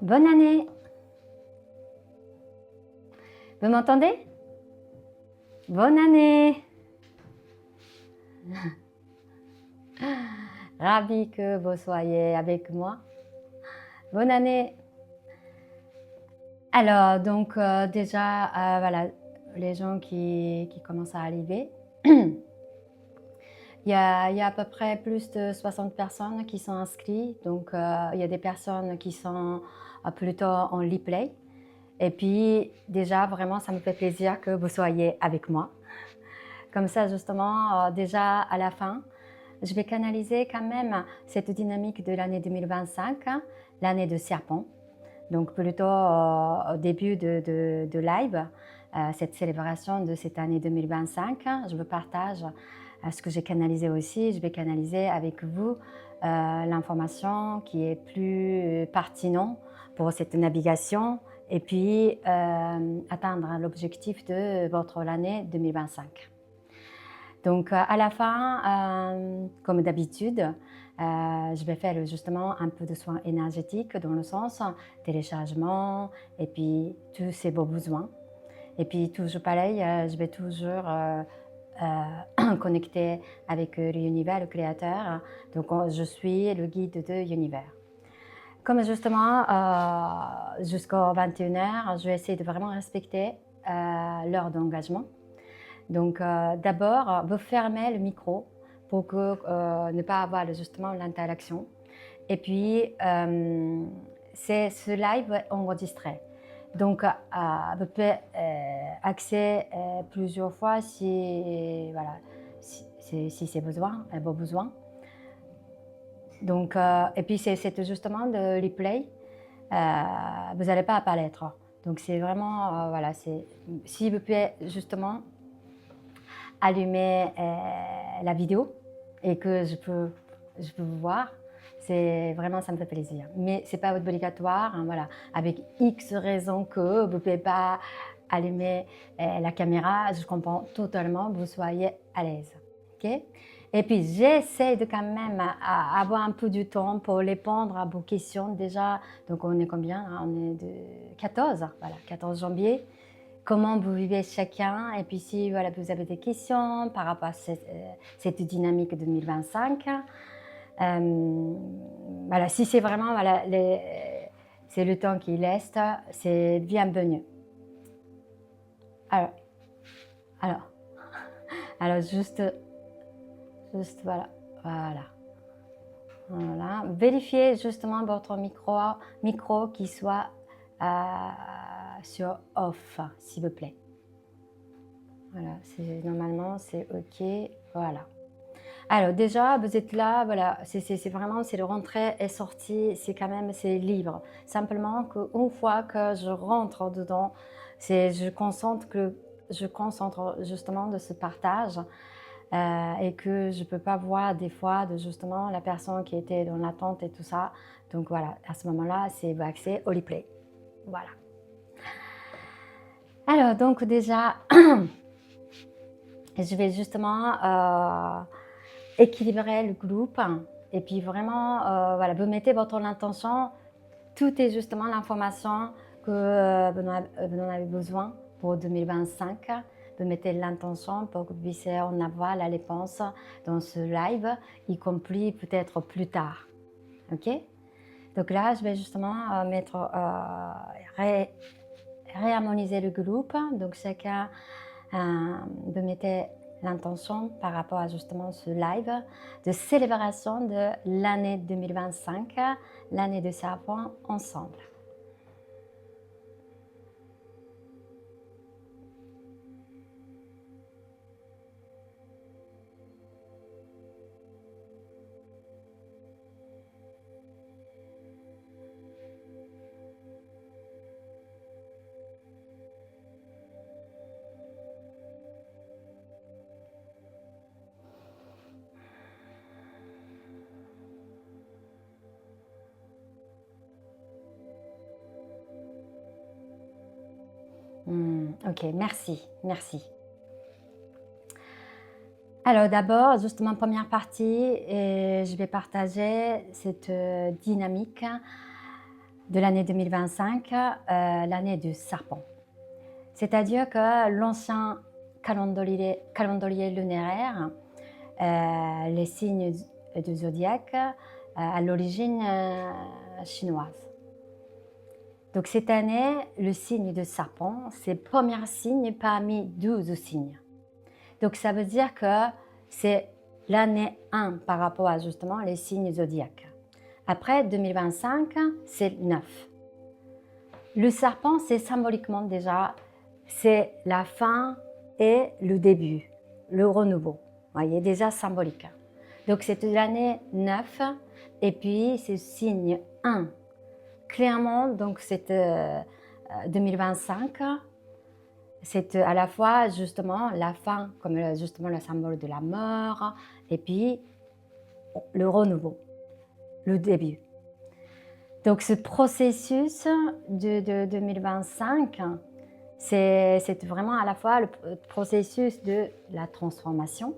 Bonne année! Vous m'entendez? Bonne année! Ravi que vous soyez avec moi. Bonne année! Alors, donc déjà, voilà, les gens qui commencent à arriver. Il y a à peu près plus de 60 personnes qui sont inscrites. Donc, il y a des personnes qui sont plutôt en replay. Et puis, déjà, vraiment, ça me fait plaisir que vous soyez avec moi. Comme ça, justement, déjà à la fin, je vais canaliser quand même cette dynamique de l'année 2025, l'année de serpent. Donc, plutôt au début de live, cette célébration de cette année 2025, je vous partage ce que j'ai canalisé aussi. Je vais canaliser avec vous l'information qui est plus pertinente pour cette navigation et puis atteindre l'objectif de votre année 2025. Donc à la fin, comme d'habitude, je vais faire justement un peu de soins énergétiques dans le sens téléchargement et puis tous ces beaux besoins. Et puis toujours pareil, je vais toujours connecter avec l'univers, le créateur. Donc je suis le guide de l'univers. Comme justement jusqu'au 21h, je vais essayer de vraiment respecter l'heure d'engagement. Donc d'abord, vous fermez le micro pour que, ne pas avoir justement l'interaction. Et puis, c'est ce live enregistré. Donc, vous pouvez accéder plusieurs fois si, voilà, si c'est besoin, vos besoins. Donc, et puis, c'est justement de replay. Vous n'allez pas apparaître. Donc, c'est vraiment, voilà, si vous pouvez justement allumer la vidéo et que je peux vous voir, c'est vraiment, ça me fait plaisir. Mais c'est pas obligatoire, hein, voilà. Avec X raisons que vous pouvez pas allumer la caméra, je comprends totalement, vous soyez à l'aise, ok? Et puis j'essaie de quand même avoir un peu du temps pour répondre à vos questions déjà. Donc on est combien? On est de 14, voilà, 14 janvier. Comment vous vivez chacun, et puis si voilà, vous avez des questions par rapport à cette dynamique 2025. Voilà, si c'est vraiment voilà, c'est le temps qui reste, c'est bienvenu. Alors juste voilà, voilà. Vérifiez justement votre micro qui soit sur off, s'il vous plaît. Voilà, normalement c'est ok, voilà. Alors déjà, vous êtes là, voilà, c'est vraiment, c'est le rentrée et sortie, c'est quand même, c'est libre. Simplement qu'une fois que je rentre dedans, je concentre justement de ce partage et que je peux pas voir des fois de justement la personne qui était dans l'attente et tout ça. Donc voilà, à ce moment-là, c'est accès au replay. Voilà. Alors donc déjà, je vais justement équilibrer le groupe et puis vraiment, voilà, vous mettez votre intention. Tout est justement l'information que vous en avez besoin pour 2025. Vous mettez l'intention pour que vous puissiez en avoir la réponse dans ce live, y compris peut-être plus tard. Ok? Donc là, je vais justement réharmoniser le groupe. Donc chacun, vous mettez l'intention par rapport à justement ce live de célébration de l'année 2025, l'année de serpent ensemble. Ok, merci, merci. Alors d'abord, justement, première partie, je vais partager cette dynamique de l'année 2025, l'année du serpent. C'est-à-dire que l'ancien calendrier lunaire, les signes du zodiaque, à l'origine chinoise. Donc cette année, le signe de serpent, c'est le premier signe parmi 12 signes. Donc ça veut dire que c'est l'année 1 par rapport à justement les signes zodiaques. Après 2025, c'est 9. Le serpent, c'est symboliquement déjà, c'est la fin et le début, le renouveau. Vous voyez, déjà symbolique. Donc c'est l'année 9 et puis c'est signe 1. Clairement, donc c'est 2025, c'est à la fois justement la fin, comme justement le symbole de la mort, et puis le renouveau, le début. Donc ce processus de 2025, c'est vraiment à la fois le processus de la transformation,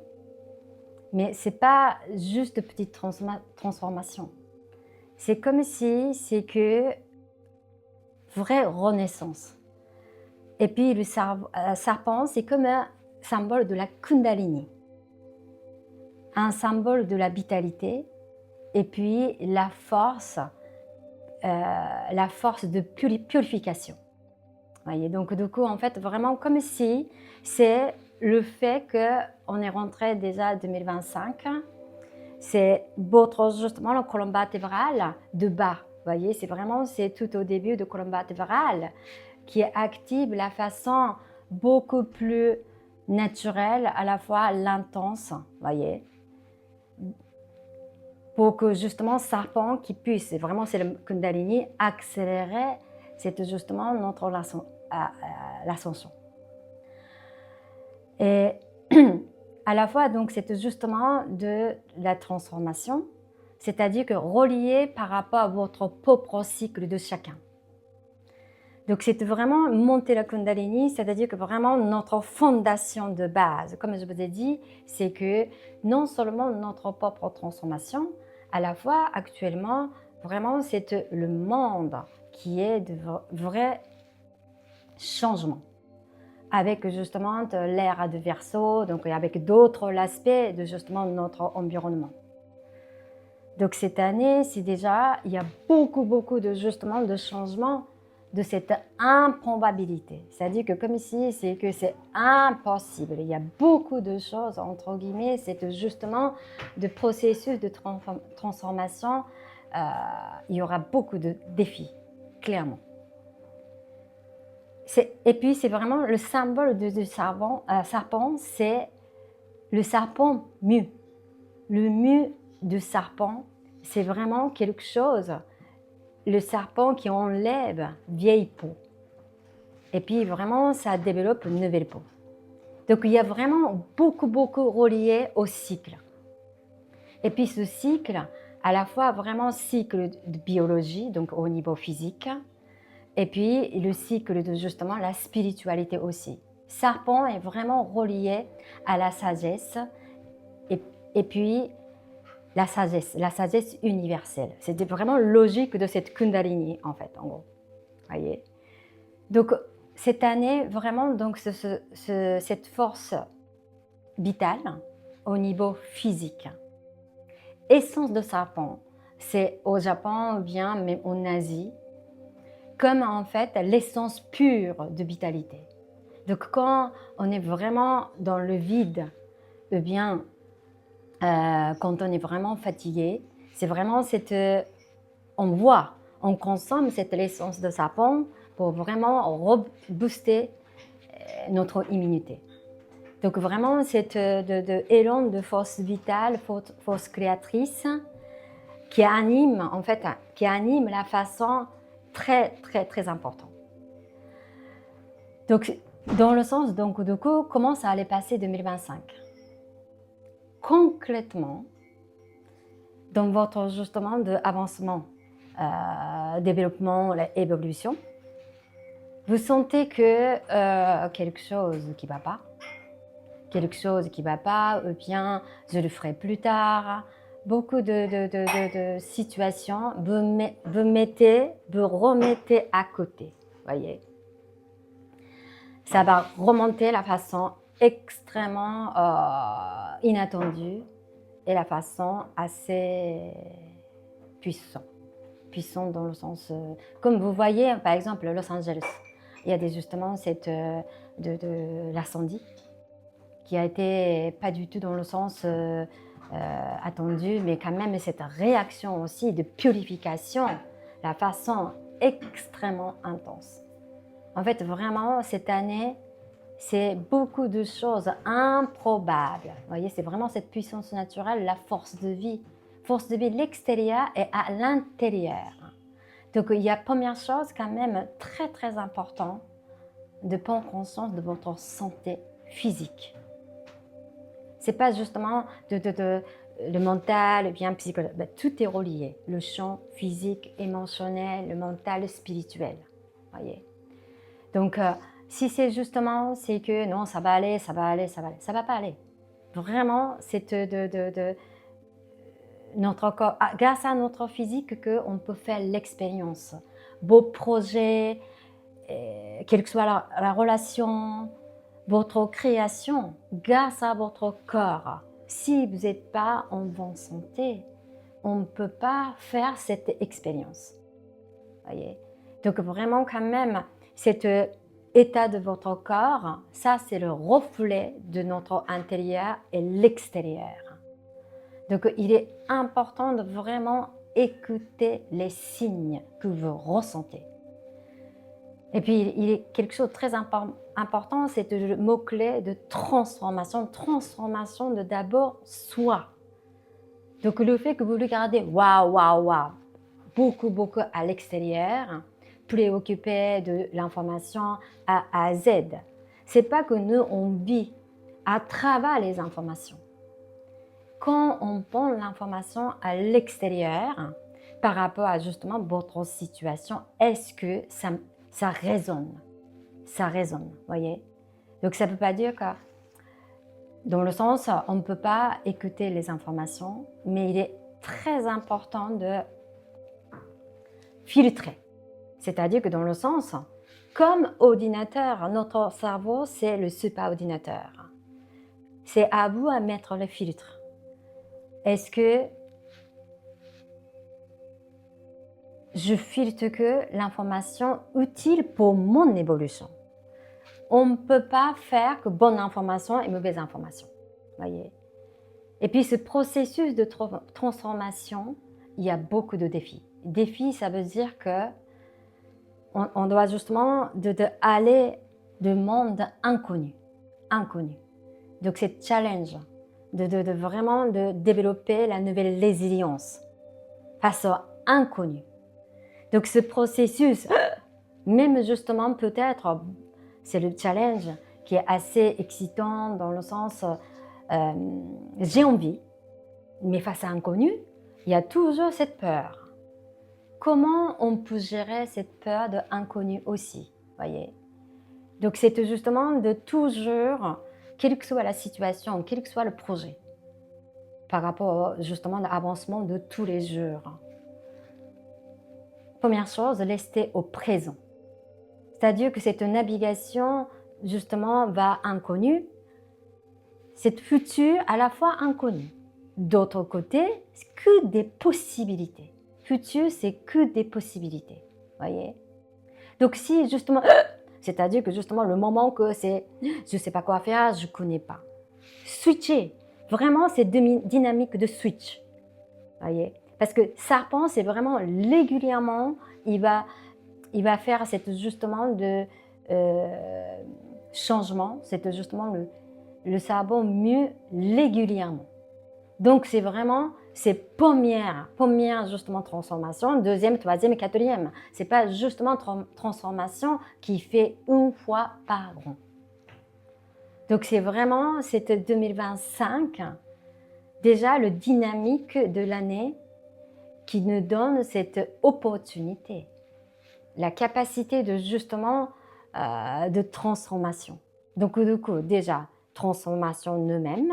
mais ce n'est pas juste de petites transformations. C'est comme si c'est que vraie renaissance. Et puis le serpent, c'est comme un symbole de la Kundalini, un symbole de la vitalité, et puis la force de purification. Voyez, donc du coup, en fait, vraiment comme si c'est le fait qu'on est rentré déjà en 2025, c'est votre justement le colonne vertébrale de bas. Vous voyez, c'est vraiment, c'est tout au début de colonne vertébrale qui active la façon beaucoup plus naturelle, à la fois l'intense, voyez, pour que justement serpent qui puisse, vraiment c'est le Kundalini, accélérer c'est justement notre l'ascension. Et à la fois donc c'est justement de la transformation, c'est-à-dire que relié par rapport à votre propre cycle de chacun. Donc c'est vraiment monter la Kundalini, c'est-à-dire que vraiment notre fondation de base, comme je vous ai dit, c'est que non seulement notre propre transformation, à la fois actuellement, vraiment c'est le monde qui est de vrais changements. Avec justement l'ère de Verseau, donc avec d'autres aspects de justement notre environnement. Donc cette année, c'est déjà, il y a beaucoup de justement de changements de cette improbabilité. C'est-à-dire que comme ici, c'est que c'est impossible. Il y a beaucoup de choses, entre guillemets, c'est justement de processus de transformation. Il y aura beaucoup de défis, clairement. Et puis, c'est vraiment le symbole du serpent, c'est le serpent mu. Le mu du serpent, c'est vraiment quelque chose, le serpent qui enlève vieille peau. Et puis, vraiment, ça développe une nouvelle peau. Donc, il y a vraiment beaucoup relié au cycle. Et puis, ce cycle, à la fois vraiment cycle de biologie, donc au niveau physique, et puis le cycle de justement la spiritualité aussi. Serpent est vraiment relié à la sagesse et puis la sagesse universelle. C'était vraiment logique de cette Kundalini en fait, en gros. Voyez. Donc cette année, vraiment, donc cette force vitale au niveau physique. Essence de serpent, c'est au Japon ou bien même en Asie, comme en fait l'essence pure de vitalité. Donc quand on est vraiment dans le vide, ou bien quand on est vraiment fatigué, c'est vraiment on consomme cette essence de serpent pour vraiment rebooster notre immunité. Donc vraiment cet élan de force vitale, force créatrice, qui anime la façon très important. Donc, dans le sens, donc, du coup, comment ça allait passer 2025? Concrètement, dans votre justement d'avancement, développement, évolution, vous sentez que quelque chose qui ne va pas, ou bien je le ferai plus tard, beaucoup de situations, vous remettez à côté, voyez. Ça va remonter la façon extrêmement inattendue et la façon assez puissante dans le sens, comme vous voyez par exemple Los Angeles, il y a justement de l'incendie qui a été pas du tout dans le sens attendu, mais quand même cette réaction aussi de purification, la façon extrêmement intense. En fait, vraiment, cette année, c'est beaucoup de choses improbables. Vous voyez, c'est vraiment cette puissance naturelle, la force de vie. Force de vie de l'extérieur et à l'intérieur. Donc, il y a première chose quand même très, très important de prendre conscience de votre santé physique. C'est pas justement le mental, bien psychologique. Ben, tout est relié. Le champ physique, émotionnel, le mental, spirituel. Voyez. Donc, si c'est justement, c'est que non, ça va aller, ça va aller, ça va aller. Ça va pas aller. Vraiment, c'est notre corps, grâce à notre physique, qu'on peut faire l'expérience. Vos projets, quelle que soit la relation, votre création, grâce à votre corps. Si vous n'êtes pas en bonne santé, on ne peut pas faire cette expérience. Voyez. Donc vraiment quand même, cet état de votre corps, ça c'est le reflet de notre intérieur et l'extérieur. Donc il est important de vraiment écouter les signes que vous ressentez. Et puis il est quelque chose de très important, c'est le mot-clé de transformation. Transformation de d'abord soi. Donc le fait que vous regardez waouh, beaucoup à l'extérieur, préoccupé de l'information A à Z. C'est pas que nous on vit à travers les informations. Quand on prend l'information à l'extérieur, par rapport à justement votre situation, est-ce que ça résonne? Ça résonne, voyez? Donc ça ne veut pas dire que, dans le sens, on ne peut pas écouter les informations, mais il est très important de filtrer. C'est-à-dire que dans le sens, comme ordinateur, notre cerveau, c'est le super-ordinateur. C'est à vous à mettre le filtre. Est-ce que je filtre que l'information utile pour mon évolution? On ne peut pas faire que bonne information et mauvaise information. Voyez. Et puis ce processus de transformation, il y a beaucoup de défis. Défis, ça veut dire que on doit justement aller de monde inconnu. Donc c'est challenge de vraiment de développer la nouvelle résilience face à inconnu. Donc ce processus, même justement peut-être, c'est le challenge qui est assez excitant dans le sens j'ai envie, mais face à l'inconnu, il y a toujours cette peur. Comment on peut gérer cette peur de l'inconnu aussi, voyez? Donc c'est justement de toujours, quelle que soit la situation, quel que soit le projet, par rapport justement à l'avancement de tous les jours. Première chose, rester au présent. C'est-à-dire que cette navigation, justement, va inconnu. C'est futur à la fois inconnu. D'autre côté, c'est que des possibilités. Futur, c'est que des possibilités. Voyez? Donc si justement, c'est-à-dire que justement le moment que c'est, je ne sais pas quoi faire, je ne connais pas. Switcher. Vraiment, c'est dynamique de switch. Voyez? Parce que serpent, c'est vraiment régulièrement, il va faire justement de changement, c'est justement le serpent mieux régulièrement. Donc c'est vraiment première justement transformation, deuxième, troisième et quatrième. C'est pas justement transformation qui fait une fois par an. Donc c'est vraiment cette 2025, déjà le dynamique de l'année qui nous donne cette opportunité, la capacité de justement de transformation. Donc du coup, déjà, transformation nous-mêmes.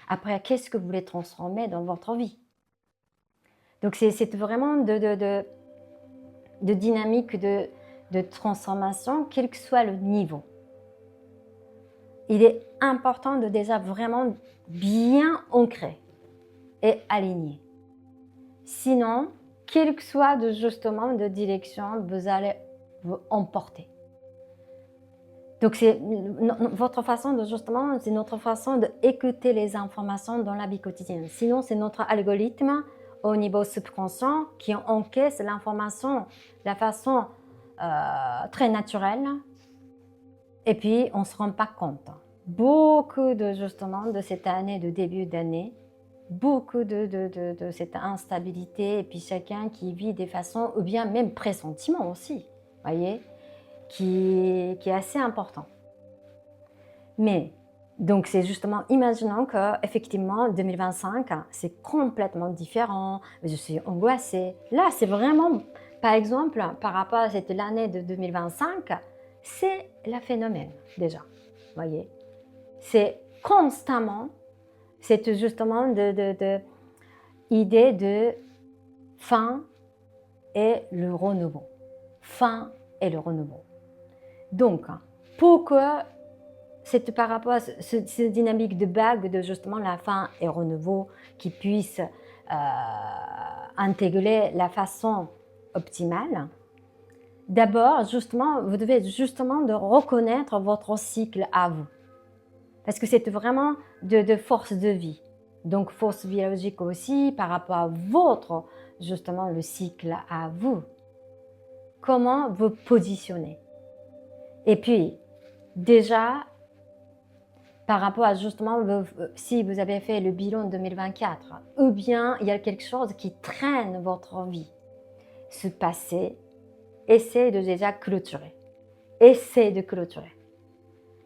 Après, qu'est-ce que vous voulez transformer dans votre vie? Donc c'est vraiment de dynamique de transformation, quel que soit le niveau. Il est important de déjà vraiment bien ancrer et aligner. Sinon, quel que soit justement de direction, vous allez vous emporter. Donc c'est votre façon de justement, c'est notre façon d'écouter les informations dans la vie quotidienne. Sinon, c'est notre algorithme au niveau subconscient qui encaisse l'information de la façon très naturelle. Et puis, on ne se rend pas compte. Beaucoup justement de cette année, de début d'année, beaucoup de cette instabilité, et puis chacun qui vit des façons, ou bien même pressentiment aussi, voyez, qui est assez important. Mais, donc c'est justement, imaginons qu'effectivement, 2025, c'est complètement différent, je suis angoissée. Là, c'est vraiment, par exemple, par rapport à l'année de 2025, c'est le phénomène déjà, voyez. C'est constamment, c'est justement idée de fin et le renouveau. Fin et le renouveau. Donc, pour que c'est par rapport à cette dynamique de bague de justement la fin et renouveau qui puisse intégrer la façon optimale, d'abord, justement, vous devez justement de reconnaître votre cycle à vous. Parce que c'est vraiment de force de vie. Donc, force biologique aussi par rapport à votre, justement, le cycle à vous. Comment vous positionnez. Et puis, déjà, par rapport à justement, si vous avez fait le bilan 2024, ou bien il y a quelque chose qui traîne votre vie, ce passé, essayez de déjà clôturer. Essayez de clôturer.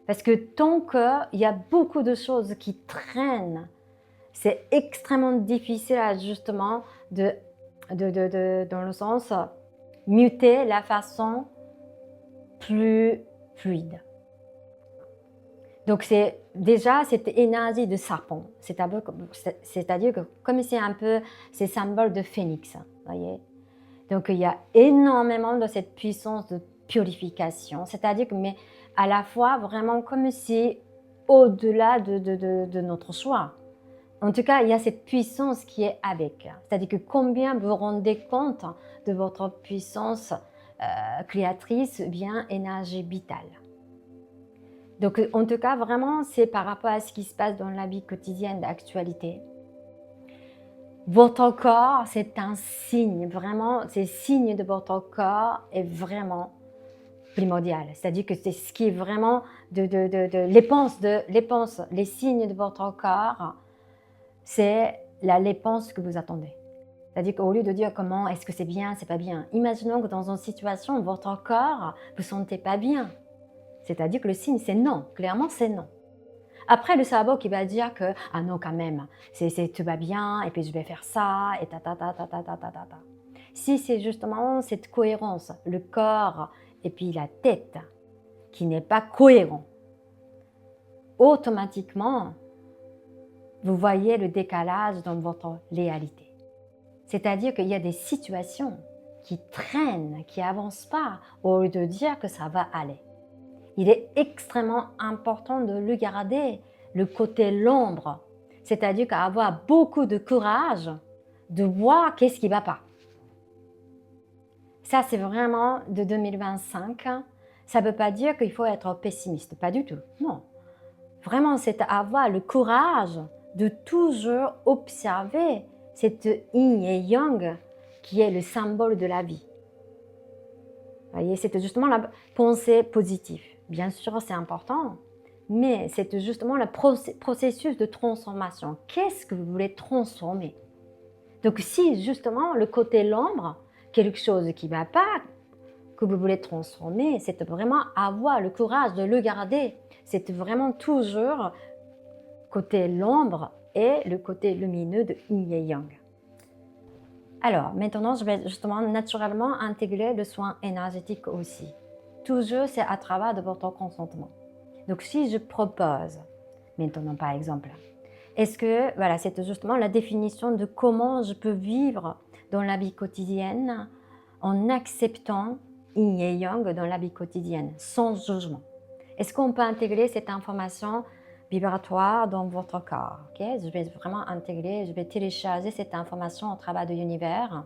Parce que tant qu'il y a beaucoup de choses qui traînent, c'est extrêmement difficile à justement dans le sens, muter la façon plus fluide. Donc c'est déjà cette énergie de serpent, c'est-à-dire que comme c'est un peu ces symboles de phénix, voyez. Donc il y a énormément de cette puissance de purification, c'est-à-dire que mais à la fois vraiment comme si au-delà de notre choix. En tout cas, il y a cette puissance qui est avec. C'est-à-dire que combien vous vous rendez compte de votre puissance créatrice, bien énergie vitale. Donc en tout cas, vraiment, c'est par rapport à ce qui se passe dans la vie quotidienne d'actualité. Votre corps, c'est un signe, vraiment, c'est signe de votre corps est vraiment primordial. C'est-à-dire que c'est ce qui est vraiment les signes de votre corps, c'est la réponse que vous attendez. C'est-à-dire qu'au lieu de dire comment est-ce que c'est bien, c'est pas bien, imaginons que dans une situation, votre corps, vous ne sentez pas bien. C'est-à-dire que le signe, c'est non. Clairement, c'est non. Après, le cerveau qui va dire que « Ah non, quand même, tout va bien, et puis je vais faire ça, et ta. » Si c'est justement cette cohérence, le corps et puis la tête qui n'est pas cohérent, automatiquement, vous voyez le décalage dans votre réalité. C'est-à-dire qu'il y a des situations qui traînent, qui n'avancent pas, au lieu de dire que ça va aller. Il est extrêmement important de le garder, le côté l'ombre, c'est-à-dire qu'avoir beaucoup de courage de voir qu'est-ce qui ne va pas. Ça, c'est vraiment de 2025. Ça ne veut pas dire qu'il faut être pessimiste, pas du tout, non. Vraiment, c'est avoir le courage de toujours observer cette yin et yang qui est le symbole de la vie. Vous voyez, c'est justement la pensée positive. Bien sûr, c'est important, mais c'est justement le processus de transformation. Qu'est-ce que vous voulez transformer? Donc, si justement le côté l'ombre, quelque chose qui ne va pas, que vous voulez transformer, c'est vraiment avoir le courage de le garder. C'est vraiment toujours côté l'ombre et le côté lumineux de yin et yang. Alors, maintenant, je vais justement naturellement intégrer le soin énergétique aussi. Toujours, c'est à travers de votre consentement. Donc, si je propose, maintenant par exemple, est-ce que, voilà, c'est justement la définition de comment je peux vivre dans la vie quotidienne en acceptant Yin et Yang dans la vie quotidienne, sans jugement. Est-ce qu'on peut intégrer cette information vibratoire dans votre corps? Okay? Je vais vraiment intégrer, je vais télécharger cette information au travers de l'univers.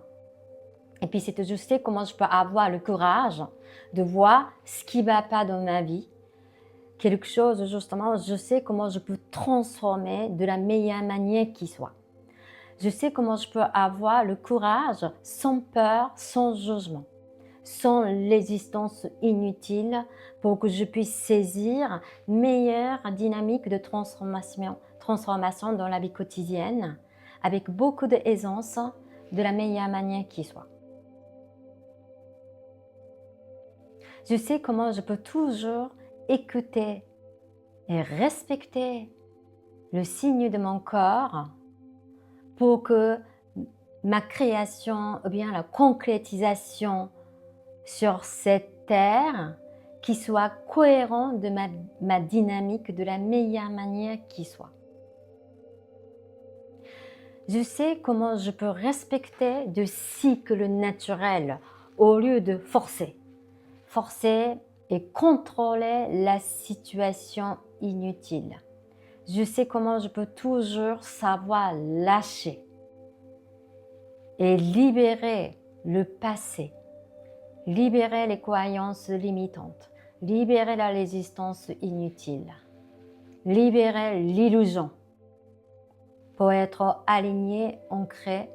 Et puis c'est je sais comment je peux avoir le courage de voir ce qui ne va pas dans ma vie. Quelque chose justement, je sais comment je peux transformer de la meilleure manière qui soit. Je sais comment je peux avoir le courage sans peur, sans jugement, sans résistance inutile pour que je puisse saisir meilleure dynamique de transformation dans la vie quotidienne avec beaucoup d'aisance de la meilleure manière qui soit. Je sais comment je peux toujours écouter et respecter le signe de mon corps pour que ma création ou bien la concrétisation sur cette terre qui soit cohérent de ma dynamique de la meilleure manière qui soit. Je sais comment je peux respecter le cycle naturel au lieu de forcer et contrôler la situation inutile. Je sais comment je peux toujours savoir lâcher et libérer le passé, libérer les croyances limitantes, libérer la résistance inutile, libérer l'illusion pour être aligné, ancré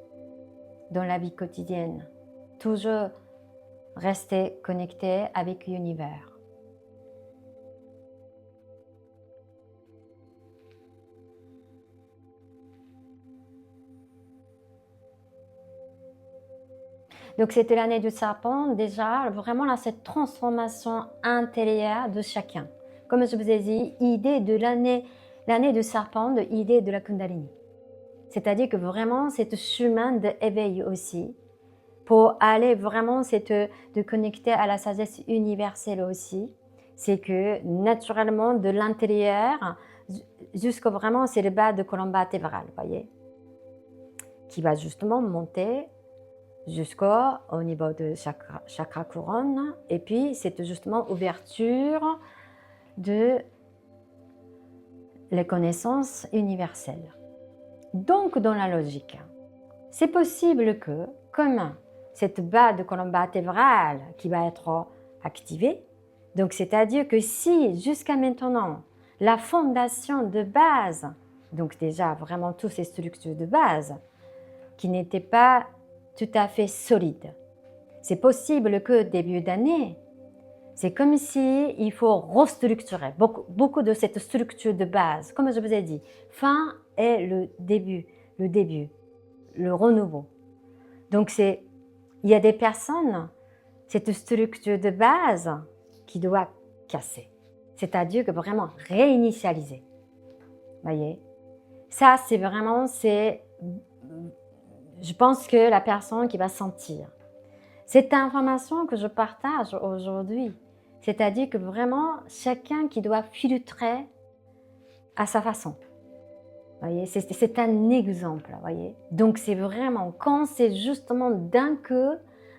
dans la vie quotidienne. Toujours rester connecté avec l'univers. Donc c'était l'année du serpent, déjà vraiment là, cette transformation intérieure de chacun. Comme je vous ai dit, idée de l'année du serpent, de idée de la Kundalini. C'est-à-dire que vraiment c'est un chemin d'éveil aussi, pour aller vraiment de connecter à la sagesse universelle aussi. C'est que naturellement de l'intérieur jusqu'au vraiment c'est le bas de colonne vertébrale, voyez, qui va justement monter jusqu'au niveau de chakra couronne, et puis c'est justement ouverture de les connaissances universelles. Donc dans la logique, c'est possible que, comme cette base de colonne vertébrale qui va être activée, donc c'est-à-dire que si jusqu'à maintenant la fondation de base, donc déjà vraiment toutes ces structures de base qui n'étaient pas tout à fait solides, c'est possible que début d'année, c'est comme si il faut restructurer beaucoup de cette structure de base, comme je vous ai dit, fin est le début, le renouveau. Donc il y a des personnes, cette structure de base qui doit casser, c'est-à-dire que vraiment réinitialiser. Voyez, ça c'est vraiment, je pense que la personne qui va sentir. Cette information que je partage aujourd'hui, c'est-à-dire que vraiment chacun qui doit filtrer à sa façon. Voyez, c'est un exemple, voyez. Donc c'est vraiment quand c'est justement d'un coup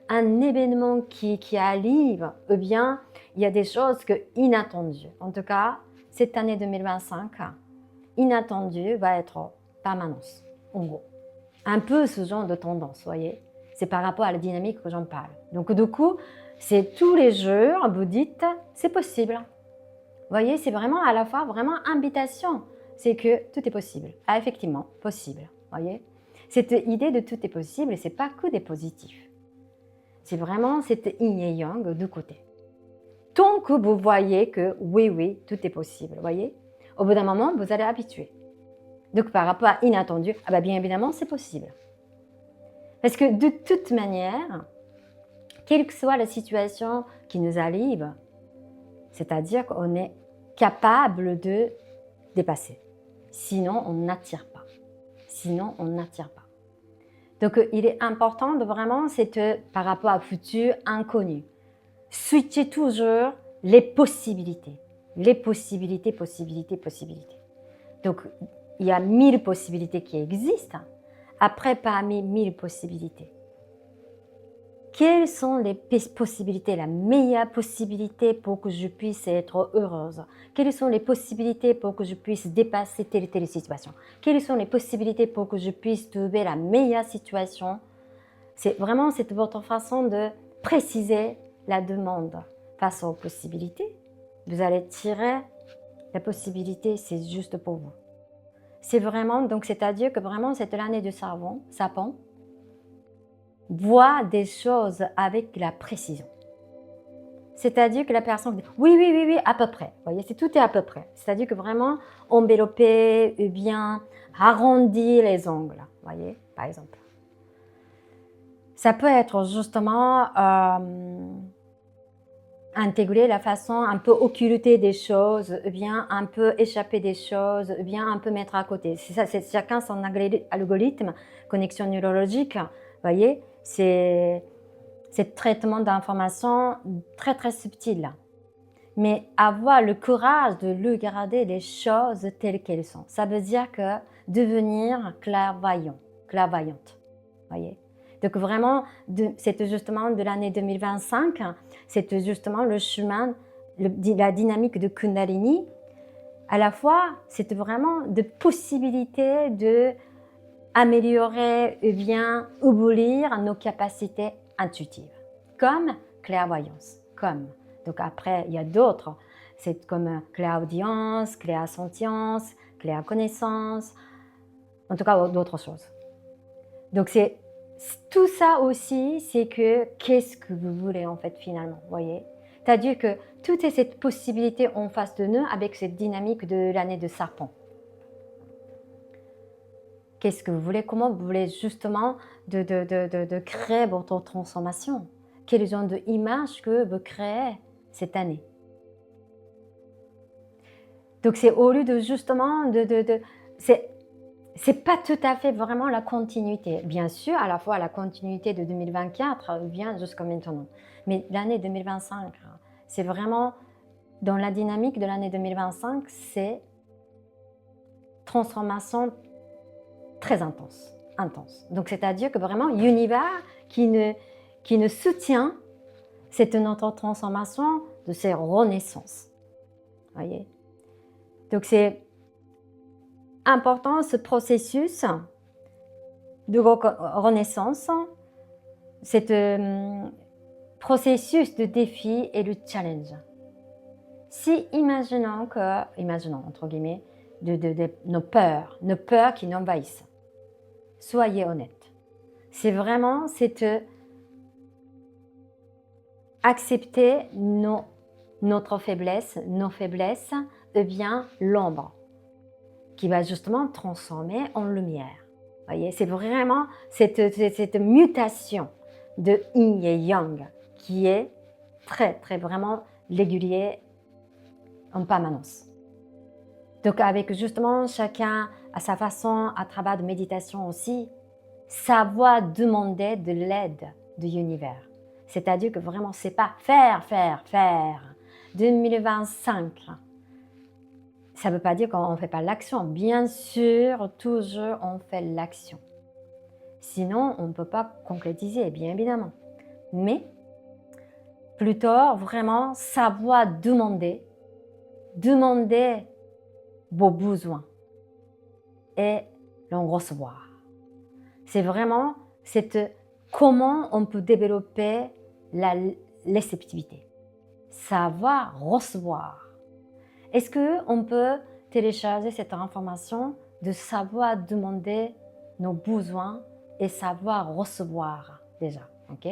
un événement qui arrive, eh bien il y a des choses inattendues. En tout cas, cette année 2025, inattendu va être permanence, en gros. Un peu ce genre de tendance, voyez. C'est par rapport à la dynamique que j'en parle. Donc du coup, c'est tous les jours, vous dites, c'est possible. Vous voyez, c'est vraiment à la fois vraiment invitation. C'est que tout est possible. Ah, effectivement, possible. Voyez, cette idée de tout est possible, c'est pas que des positifs. C'est vraiment cette yin et yang de côté. Tant que vous voyez que oui, tout est possible, voyez, au bout d'un moment, vous allez habituer. Donc par rapport à inattendu, ah bah bien évidemment, c'est possible. Parce que de toute manière, quelle que soit la situation qui nous arrive, c'est-à-dire qu'on est capable de dépasser. Sinon, on n'attire pas. Donc, il est important de vraiment, par rapport à futur inconnu, switcher toujours les possibilités. Donc, il y a 1000 possibilités qui existent. Après, parmi 1000 possibilités, Quelles sont les possibilités, la meilleure possibilité pour que je puisse être heureuse? Quelles sont les possibilités pour que je puisse dépasser telle et telle situation? Quelles sont les possibilités pour que je puisse trouver la meilleure situation? C'est vraiment votre façon de préciser la demande face aux possibilités. Vous allez tirer la possibilité, c'est juste pour vous. C'est vraiment, donc c'est-à-dire que vraiment c'est l'année du sapin, voit des choses avec la précision. C'est-à-dire que la personne dit oui, oui, oui, oui, à peu près. Vous voyez, tout est à peu près. C'est-à-dire que vraiment envelopper ou bien arrondir les ongles. Vous voyez, par exemple. Ça peut être justement intégrer la façon un peu occulter des choses, ou bien un peu échapper des choses, ou bien un peu mettre à côté. C'est ça, c'est chacun son algorithme, connexion neurologique. Vous voyez, c'est traitement d'informations très très subtil. Mais avoir le courage de regarder les choses telles qu'elles sont. Ça veut dire que devenir clairvoyante. Voyez. Donc vraiment, c'est justement de l'année 2025, c'est justement le chemin, la dynamique de Kundalini. À la fois, c'est vraiment de possibilités de améliorer ou bien abolir nos capacités intuitives, comme clairvoyance, comme. Donc après, il y a d'autres, c'est comme clairaudience, clairsentience, clairconnaissance, en tout cas d'autres choses. Donc c'est tout ça aussi, c'est que qu'est-ce que vous voulez en fait finalement, voyez? C'est-à-dire que toute cette possibilité en face de nous avec cette dynamique de l'année de serpent. Qu'est-ce que vous voulez? Comment vous voulez justement de créer votre transformation? Quelles sont les images que vous créez cette année? Donc c'est au lieu de justement c'est pas tout à fait vraiment la continuité. Bien sûr, à la fois la continuité de 2024 vient jusqu'à maintenant. Mais l'année 2025, c'est vraiment dans la dynamique de l'année 2025, c'est transformation très intense. Donc c'est-à-dire que vraiment l'univers qui nous soutient, c'est notre transformation de ces renaissances. Voyez. Donc c'est important ce processus de renaissance, cet processus de défi et de challenge. Si imaginons entre guillemets, nos peurs qui nous envahissent, soyez honnête. C'est vraiment accepter notre faiblesse, nos faiblesses, ou bien l'ombre qui va justement transformer en lumière. Voyez, c'est vraiment cette mutation de yin et yang qui est très, très vraiment régulier en permanence. Donc avec justement chacun à sa façon, à travers de méditation aussi, savoir demander de l'aide de l'univers. C'est-à-dire que vraiment, c'est pas faire. 2025, ça ne veut pas dire qu'on ne fait pas l'action. Bien sûr, toujours on fait l'action. Sinon, on ne peut pas concrétiser, bien évidemment. Mais plutôt vraiment savoir demander vos besoins et l'en recevoir. C'est vraiment comment on peut développer la réceptivité. Savoir recevoir. Est-ce qu'on peut télécharger cette information de savoir demander nos besoins et savoir recevoir déjà, ok?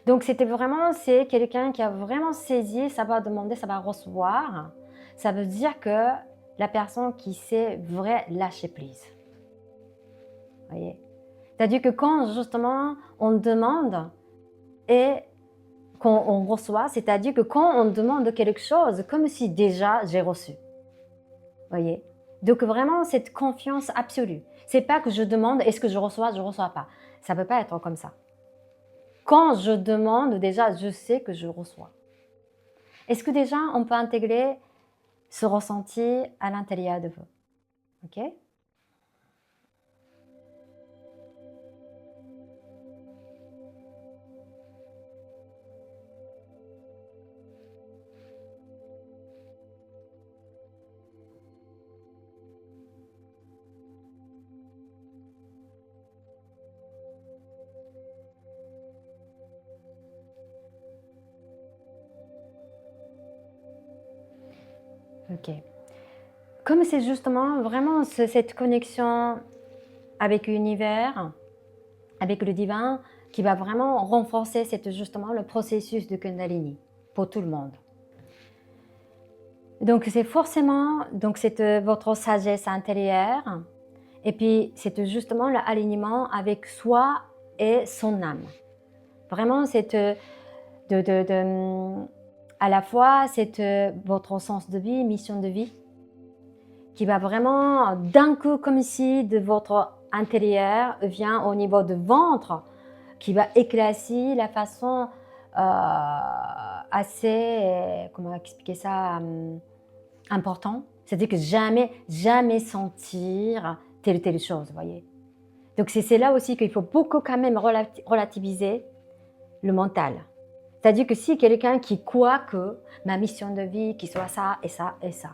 Donc c'est quelqu'un qui a vraiment saisi savoir demander, savoir recevoir. Ça veut dire que la personne qui sait vrai lâcher prise. Voyez? C'est-à-dire que quand justement on demande et qu'on reçoit, c'est-à-dire que quand on demande quelque chose, comme si déjà j'ai reçu. Voyez? Donc vraiment cette confiance absolue. C'est pas que je demande, est-ce que je reçois pas. Ça peut pas être comme ça. Quand je demande, déjà je sais que je reçois. Est-ce que déjà on peut intégrer ce ressenti à l'intérieur de vous? Ok? Ok. Comme c'est justement vraiment cette connexion avec l'univers, avec le divin, qui va vraiment renforcer justement le processus de Kundalini pour tout le monde. Donc c'est forcément votre sagesse intérieure, et puis c'est justement l'alignement avec soi et son âme. Vraiment, c'est à la fois votre sens de vie, mission de vie, qui va vraiment d'un coup, comme si de votre intérieur vient au niveau du ventre, qui va éclaircir la façon assez, comment expliquer ça, important. C'est-à-dire que jamais sentir telle ou telle chose, vous voyez. Donc c'est là aussi qu'il faut beaucoup quand même relativiser le mental. C'est-à-dire que si quelqu'un qui croit que ma mission de vie, qui soit ça et ça et ça,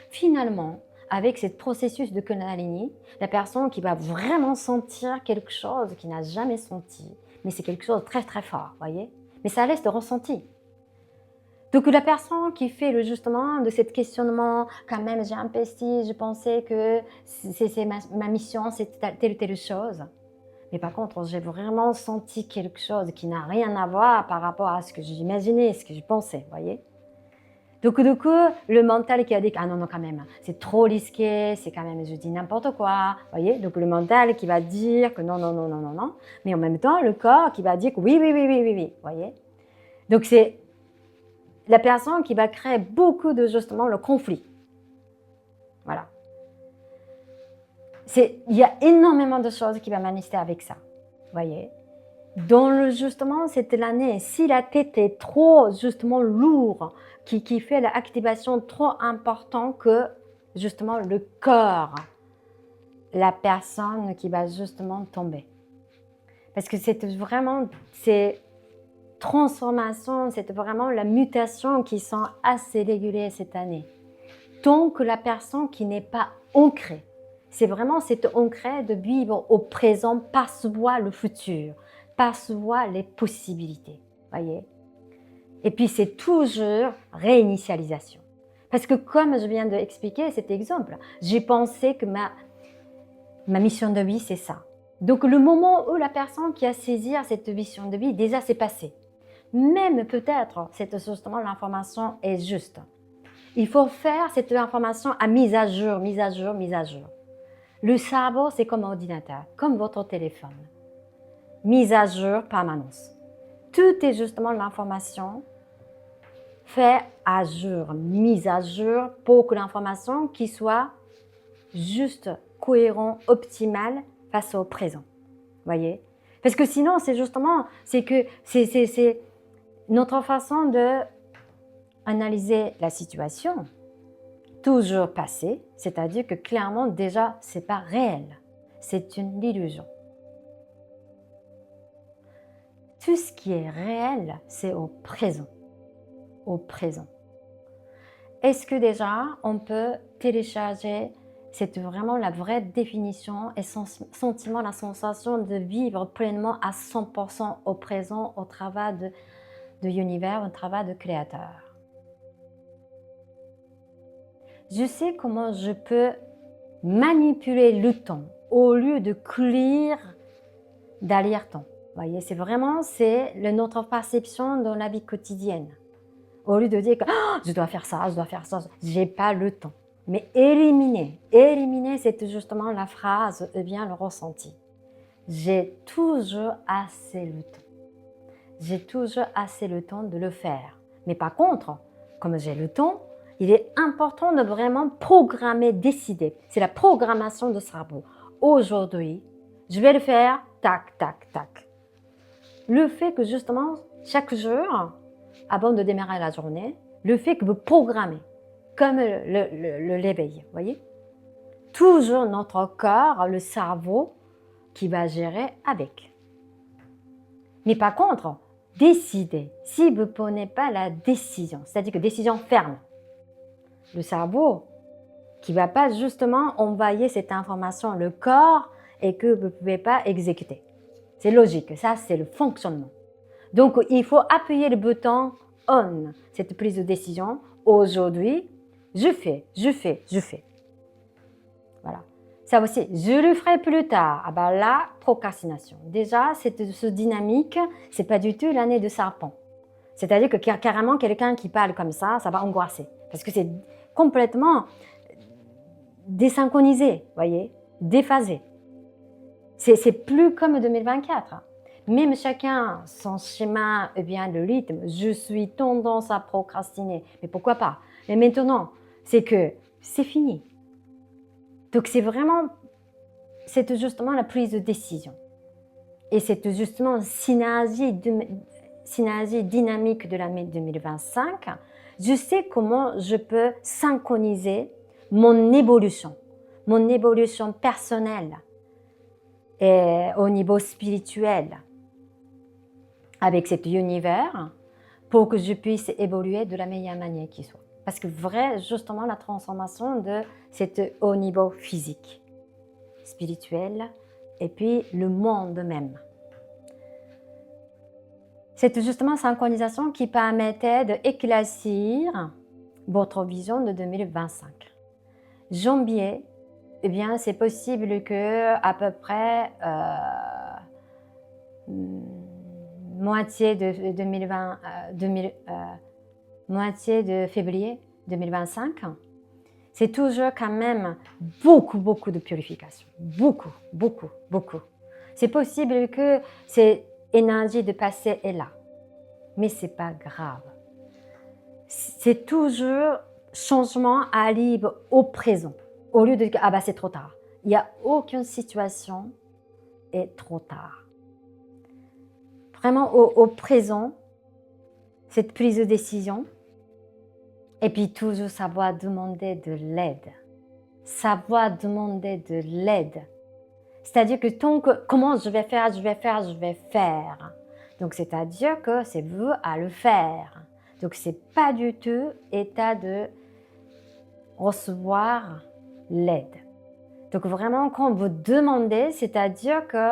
finalement, avec ce processus de Kundalini, la personne qui va vraiment sentir quelque chose qu'il n'a jamais senti, mais c'est quelque chose de très très fort, voyez. Mais ça laisse de ressenti. Donc la personne qui fait justement de ce questionnement, quand même j'ai investi, je pensais que c'est ma mission, c'est telle ou telle chose. Mais par contre, j'ai vraiment senti quelque chose qui n'a rien à voir par rapport à ce que j'imaginais, ce que je pensais, voyez. Donc du coup, le mental qui a dit « Ah non, non, quand même, c'est trop risqué, c'est quand même, je dis n'importe quoi », voyez. Donc le mental qui va dire que non, non, non, non, non, non. Mais en même temps, le corps qui va dire que oui, oui, oui, oui, oui, oui, voyez. Donc c'est la personne qui va créer beaucoup de, justement, le conflit. Voilà. Il y a énormément de choses qui vont manifester avec ça, voyez. Justement, c'était l'année, si la tête est trop, justement, lourde, qui fait l'activation trop importante que, justement, le corps, la personne qui va justement tomber. Parce que c'est vraiment, ces transformations, c'est vraiment la mutation qui sont assez régulières cette année. Tant que la personne qui n'est pas ancrée, c'est vraiment cette ancrée de vivre au présent, percevoir le futur, percevoir les possibilités, voyez. Et puis c'est toujours réinitialisation. Parce que comme je viens d'expliquer cet exemple, j'ai pensé que ma mission de vie, c'est ça. Donc le moment où la personne qui a saisi cette mission de vie, déjà c'est passé. Même peut-être, justement, l'information est juste. Il faut faire cette information à mise à jour, mise à jour, mise à jour. Le cerveau, c'est comme un ordinateur, comme votre téléphone. Mise à jour, permanence. Tout est justement l'information fait à jour, mise à jour pour que l'information qui soit juste, cohérent, optimale face au présent. Voyez? Parce que sinon, c'est justement, c'est notre façon de analyser la situation, toujours passé, c'est-à-dire que clairement déjà c'est pas réel, c'est une illusion. Tout ce qui est réel, c'est au présent. Au présent. Est-ce que déjà on peut télécharger, c'est vraiment la vraie définition et sentiment, la sensation de vivre pleinement à 100% au présent au travers de l'univers, au travers de créateur. Je sais comment je peux manipuler le temps au lieu de courir derrière temps. Vous voyez, c'est vraiment notre perception dans la vie quotidienne. Au lieu de dire que je dois faire ça, je n'ai pas le temps. Mais éliminer, c'est justement la phrase ou bien le ressenti. J'ai toujours assez le temps. J'ai toujours assez le temps de le faire. Mais par contre, comme j'ai le temps, il est important de vraiment programmer, décider. C'est la programmation de cerveau. Aujourd'hui, je vais le faire, tac, tac, tac. Le fait que justement, chaque jour, avant de démarrer la journée, le fait que vous programmez, comme l'éveil, voyez. Toujours notre corps, le cerveau, qui va gérer avec. Mais par contre, décidez, si vous ne prenez pas la décision, c'est-à-dire que décision ferme, le cerveau qui ne va pas justement envoyer cette information le corps et que vous ne pouvez pas exécuter. C'est logique, ça c'est le fonctionnement. Donc il faut appuyer le bouton on, cette prise de décision. Aujourd'hui, je fais, je fais, je fais. Voilà. Ça aussi, je le ferai plus tard. Ah ben la procrastination. Déjà, ce dynamique, c'est pas du tout l'année de serpent. C'est-à-dire que carrément, quelqu'un qui parle comme ça va angoisser. Parce que c'est complètement désynchronisé, voyez, déphasé. C'est plus comme 2024. Même chacun son schéma, eh bien le rythme. Je suis tendance à procrastiner. Mais pourquoi pas? Mais maintenant, c'est que c'est fini. Donc c'est vraiment, c'est justement la prise de décision. Et c'est justement une synergie dynamique de l'année 2025. Je sais comment je peux synchroniser mon évolution personnelle et au niveau spirituel avec cet univers pour que je puisse évoluer de la meilleure manière qui soit. Parce que justement, la transformation c'est au niveau physique, spirituel, et puis le monde même. C'est justement synchronisation qui permettait d'éclaircir votre vision de 2025. Janvier, eh bien, c'est possible que à peu près moitié de février 2025, c'est toujours quand même beaucoup de purification. Beaucoup. C'est possible que cette énergie de passé est là, mais c'est pas grave. C'est toujours changement arrive au présent, au lieu de dire ah bah c'est trop tard. Il n'y a aucune situation est trop tard. Vraiment au présent, cette prise de décision, et puis toujours savoir demander de l'aide. C'est-à-dire que comment je vais faire. Donc c'est-à-dire que c'est vous à le faire. Donc c'est pas du tout état de recevoir l'aide. Donc vraiment quand vous demandez, c'est-à-dire que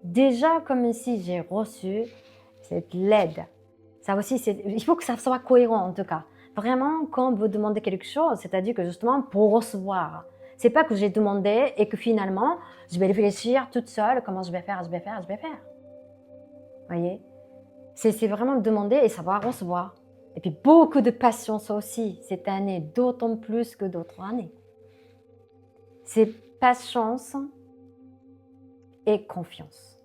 déjà comme si j'ai reçu cette l'aide. Ça aussi, il faut que ça soit cohérent en tout cas. Vraiment, quand vous demandez quelque chose, c'est-à-dire que justement pour recevoir. C'est pas que j'ai demandé et que finalement, je vais réfléchir toute seule comment je vais faire. Voyez? C'est vraiment demander et savoir recevoir. Et puis beaucoup de patience aussi cette année, d'autant plus que d'autres années. C'est patience et confiance.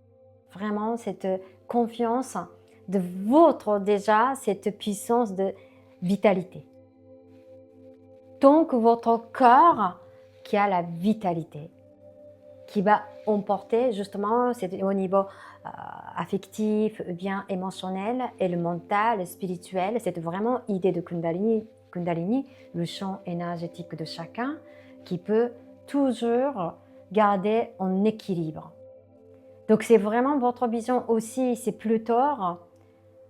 Vraiment, cette confiance de cette puissance de vitalité. Donc, votre corps qui a la vitalité, qui va emporter justement au niveau affectif, bien émotionnel et le mental, le spirituel. C'est vraiment idée de Kundalini, le champ énergétique de chacun qui peut toujours garder en équilibre. Donc, c'est vraiment votre vision aussi, c'est plutôt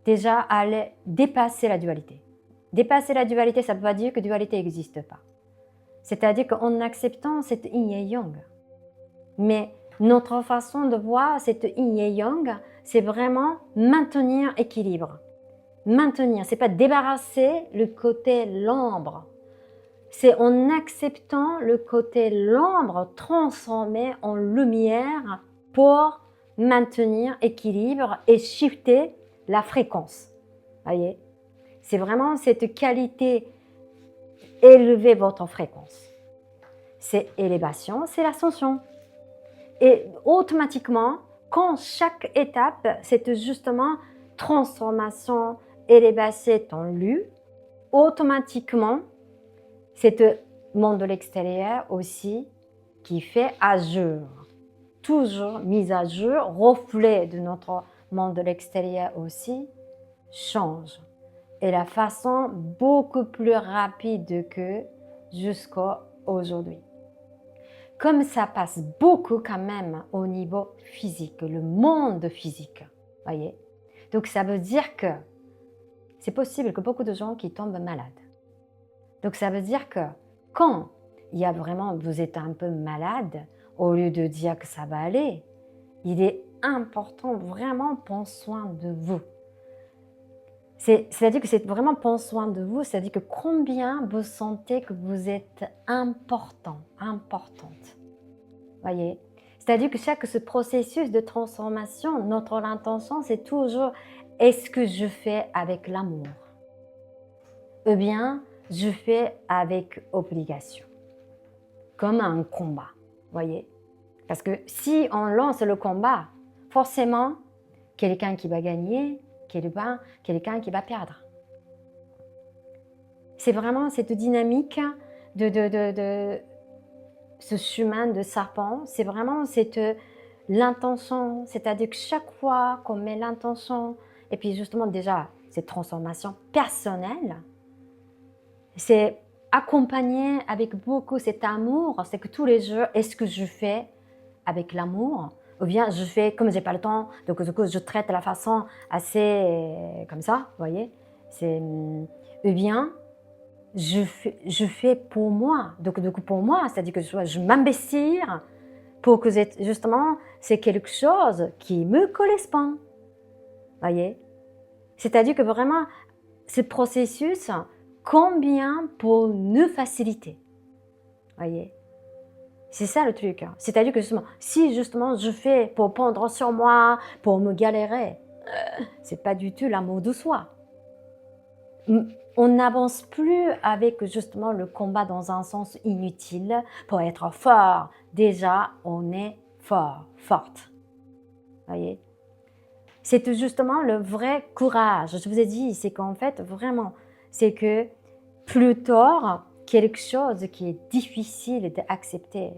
déjà aller dépasser la dualité. Dépasser la dualité, ça ne veut pas dire que la dualité n'existe pas. C'est-à-dire qu'en acceptant cette yin et yang. Mais notre façon de voir cette yin et yang, c'est vraiment maintenir équilibre. Maintenir, c'est pas débarrasser le côté l'ombre. C'est en acceptant le côté l'ombre transformé en lumière pour maintenir équilibre et shifter la fréquence. Voyez, c'est vraiment cette qualité, élever votre fréquence. C'est élévation, c'est l'ascension. Et automatiquement, quand chaque étape, c'est justement transformation, élévation en lu, automatiquement, c'est le monde de l'extérieur aussi qui fait à jour. Toujours mise à jour, reflet de notre monde de l'extérieur aussi, change. Et la façon beaucoup plus rapide que jusqu'à aujourd'hui. Comme ça passe beaucoup quand même au niveau physique, le monde physique, voyez. Donc ça veut dire que c'est possible que beaucoup de gens qui tombent malades. Donc ça veut dire que quand il y a vraiment, vous êtes un peu malade, au lieu de dire que ça va aller, il est important vraiment prendre soin de vous. C'est-à-dire que c'est vraiment prendre soin de vous, c'est-à-dire que combien vous sentez que vous êtes important, importante. Voyez? C'est-à-dire que chaque ce processus de transformation, notre intention, c'est toujours est-ce que je fais avec l'amour? Ou bien je fais avec obligation, comme un combat. Voyez? Parce que si on lance le combat, forcément, quelqu'un qui va gagner, quelqu'un qui va perdre. C'est vraiment cette dynamique de ce chemin de serpent, c'est vraiment l'intention, c'est-à-dire que chaque fois qu'on met l'intention, et puis justement déjà cette transformation personnelle, c'est accompagné avec beaucoup cet amour, c'est que tous les jours, est-ce que je fais avec l'amour, ou bien je fais, comme j'ai pas le temps, donc du coup je traite de la façon assez comme ça, vous voyez, ou bien je fais pour moi, donc du coup pour moi, c'est-à-dire que je m'investir pour que justement c'est quelque chose qui me correspond, voyez, c'est-à-dire que vraiment ce processus, combien pour nous faciliter, voyez. C'est ça le truc. C'est-à-dire que justement, si justement je fais pour prendre sur moi, pour me galérer, c'est pas du tout l'amour de soi. On n'avance plus avec justement le combat dans un sens inutile pour être fort. Déjà, on est fort, forte. Voyez? C'est justement le vrai courage. Je vous ai dit, c'est qu'en fait, vraiment, c'est que plutôt quelque chose qui est difficile d'accepter,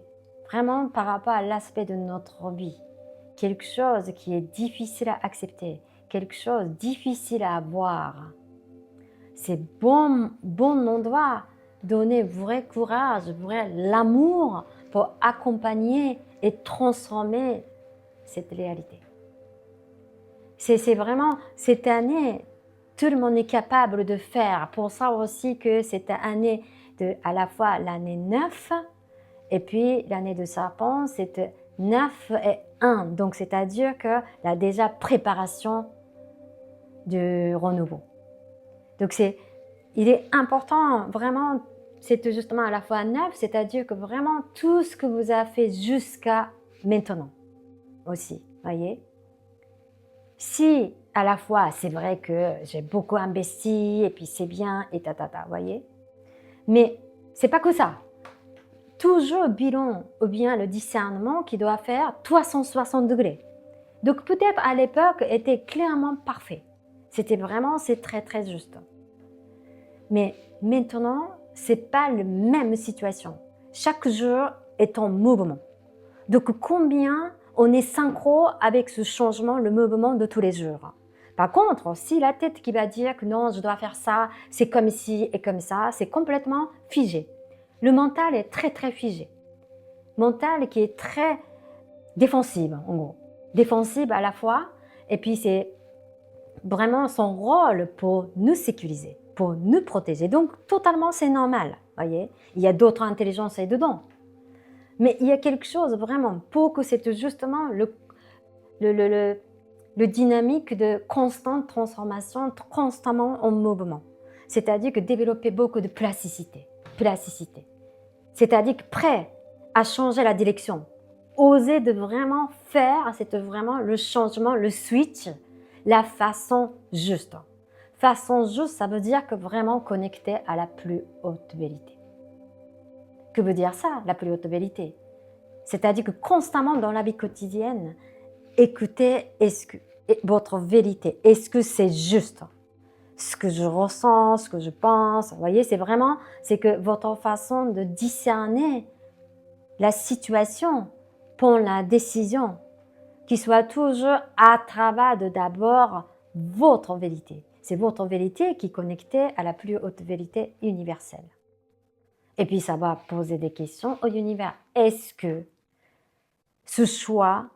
vraiment par rapport à l'aspect de notre vie, quelque chose qui est difficile à accepter, quelque chose de difficile à avoir. C'est bon endroit, donner vrai courage, vrai l'amour pour accompagner et transformer cette réalité. C'est vraiment cette année, tout le monde est capable de faire. Pour ça aussi que cette année, à la fois l'année 9, et puis l'année de serpent, c'est 9 et 1. Donc c'est-à-dire que la déjà préparation du renouveau. Donc il est important, vraiment, c'est justement à la fois 9, c'est-à-dire que vraiment tout ce que vous avez fait jusqu'à maintenant aussi, voyez. Si à la fois c'est vrai que j'ai beaucoup investi et puis c'est bien et voyez. Mais c'est pas que ça. Toujours bilan ou bien le discernement qui doit faire 360 degrés. Donc peut-être à l'époque était clairement parfait. C'était vraiment, c'est très très juste. Mais maintenant, c'est pas la même situation. Chaque jour est en mouvement. Donc combien on est synchro avec ce changement, le mouvement de tous les jours. Par contre, si la tête qui va dire que non, je dois faire ça, c'est comme ci et comme ça, c'est complètement figé. Le mental est très très figé. Mental qui est très défensive en gros. Défensive à la fois, et puis c'est vraiment son rôle pour nous sécuriser, pour nous protéger. Donc totalement c'est normal, voyez. Il y a d'autres intelligences dedans. Mais il y a quelque chose vraiment pour que c'est justement le dynamique de constante transformation, constamment en mouvement. C'est-à-dire que développer beaucoup de plasticité. C'est-à-dire que prêt à changer la direction. Oser de vraiment faire, c'est vraiment le changement, le switch, la façon juste. Façon juste, ça veut dire que vraiment connecté à la plus haute vérité. Que veut dire ça, la plus haute vérité? C'est-à-dire que constamment dans la vie quotidienne, écoutez votre vérité. Est-ce que c'est juste? Ce que je ressens, ce que je pense, vous voyez, c'est vraiment, c'est que votre façon de discerner la situation, pour la décision, qui soit toujours à travers d'abord votre vérité. C'est votre vérité qui est connectée à la plus haute vérité universelle. Et puis ça va poser des questions au univers. Est-ce que ce choix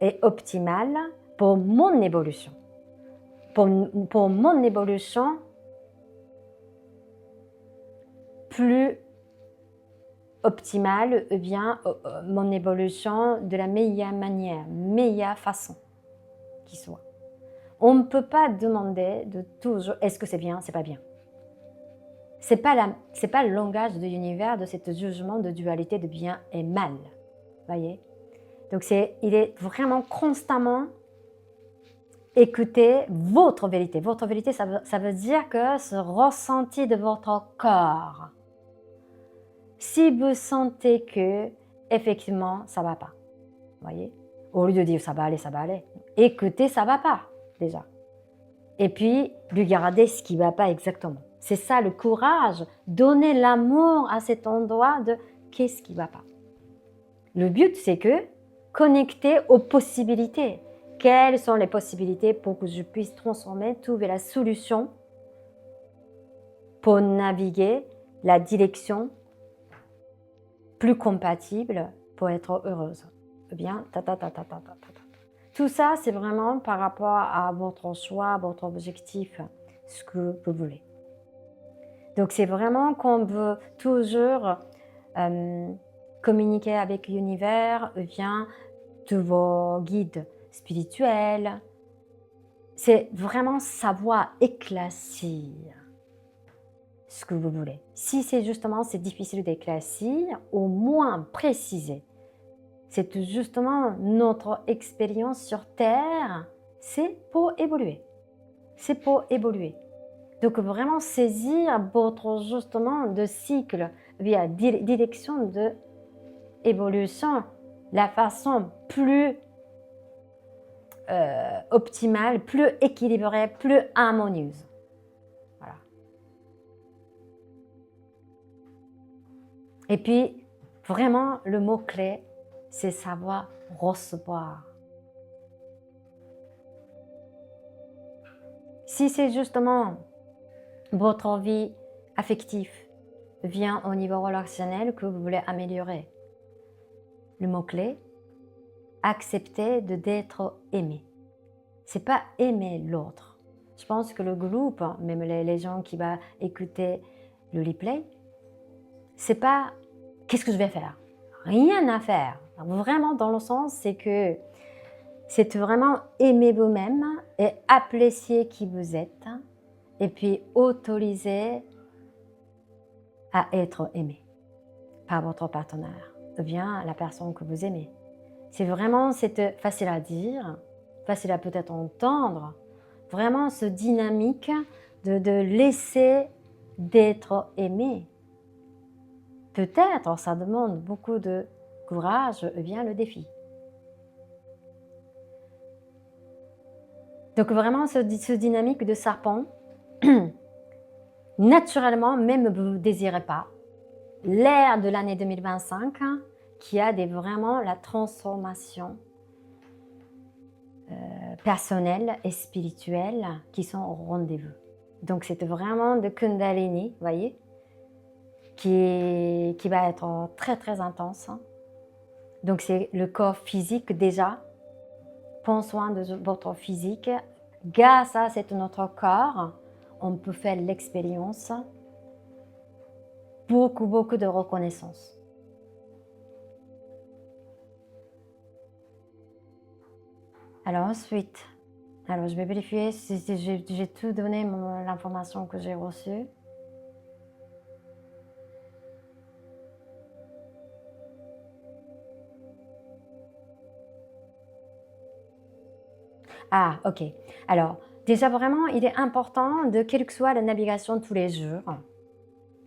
est optimal pour mon évolution? Pour mon évolution plus optimale, ou bien mon évolution de la meilleure manière, meilleure façon qui soit. On ne peut pas demander de toujours est-ce que c'est bien, c'est pas bien. C'est pas le langage de l'univers de ce jugement de dualité de bien et mal. Voyez? Donc il est vraiment constamment écouter votre vérité. Votre vérité, ça veut dire que ce ressenti de votre corps. Si vous sentez que effectivement ça va pas, voyez, au lieu de dire ça va aller, écoutez ça va pas déjà. Et puis regardez ce qui va pas exactement. C'est ça le courage, donner l'amour à cet endroit de qu'est-ce qui va pas. Le but c'est que connecter aux possibilités. Quelles sont les possibilités pour que je puisse transformer, trouver la solution pour naviguer la direction plus compatible pour être heureuse. Eh bien, Tout ça, c'est vraiment par rapport à votre choix, votre objectif, ce que vous voulez. Donc, c'est vraiment qu'on veut toujours communiquer avec l'univers, bien tous vos guides spirituels. C'est vraiment savoir éclaircir ce que vous voulez. Si c'est justement c'est difficile d'éclaircir, au moins préciser. C'est justement notre expérience sur Terre, c'est pour évoluer. C'est pour évoluer. Donc vraiment saisir votre justement de cycle via direction de évolution, la façon plus optimale, plus équilibrée, plus harmonieuse. Voilà. Et puis, vraiment, le mot-clé, c'est savoir recevoir. Si c'est justement votre vie affective vient au niveau relationnel que vous voulez améliorer, le mot-clé, accepter d'être aimé. C'est pas aimer l'autre. Je pense que le groupe, même les gens qui vont écouter le replay, c'est pas qu'est-ce que je vais faire. Rien à faire. Vraiment dans le sens, c'est que c'est vraiment aimer vous-même et apprécier qui vous êtes et puis autoriser à être aimé par votre partenaire ou bien la personne que vous aimez. C'est vraiment facile à dire, facile à peut-être entendre, vraiment ce dynamique de laisser d'être aimé. Peut-être ça demande beaucoup de courage ou bien le défi. Donc vraiment ce dynamique de serpent, naturellement, même vous ne désirez pas, l'ère de l'année 2025 qui a vraiment la transformation personnelle et spirituelle qui sont au rendez-vous. Donc c'est vraiment de Kundalini, vous voyez, qui va être très très intense. Donc c'est le corps physique déjà. Prends soin de votre physique. Grâce à notre corps, on peut faire l'expérience. Beaucoup de reconnaissance. Alors ensuite, je vais vérifier si j'ai tout donné l'information que j'ai reçue. Ah, ok. Alors, déjà vraiment, il est important de quelle que soit la navigation tous les jours,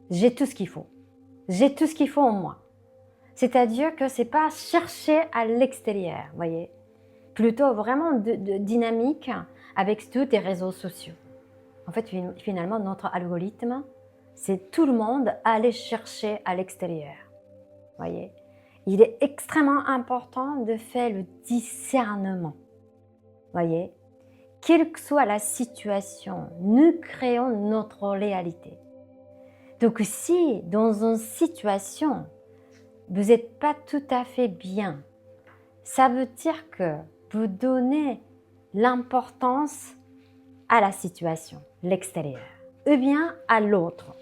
j'ai tout ce qu'il faut. J'ai tout ce qu'il faut en moi. C'est-à-dire que c'est pas chercher à l'extérieur, voyez. Plutôt vraiment de dynamique avec tous les réseaux sociaux. En fait, finalement, notre algorithme, c'est tout le monde aller chercher à l'extérieur, voyez. Il est extrêmement important de faire le discernement. Voyez, quelle que soit la situation, nous créons notre réalité. Donc si dans une situation, vous n'êtes pas tout à fait bien, ça veut dire que vous donnez l'importance à la situation, l'extérieur, ou bien à l'autre.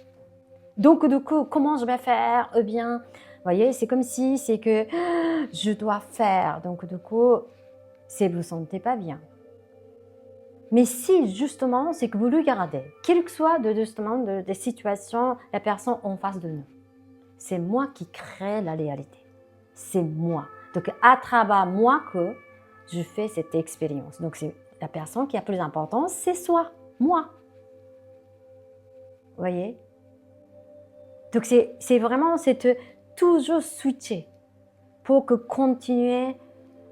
Donc du coup, comment je vais faire? Ou bien, vous voyez, c'est comme si c'est que je dois faire. Donc du coup, si vous ne vous sentez pas bien. Mais si justement, c'est que vous le gardez, quelles que soient justement des situations, la personne en face de nous, c'est moi qui crée la réalité. C'est moi. Donc à travers moi que je fais cette expérience. Donc c'est la personne qui a plus d'importance, c'est soi, moi. Vous voyez? Donc c'est vraiment toujours switcher pour que continuer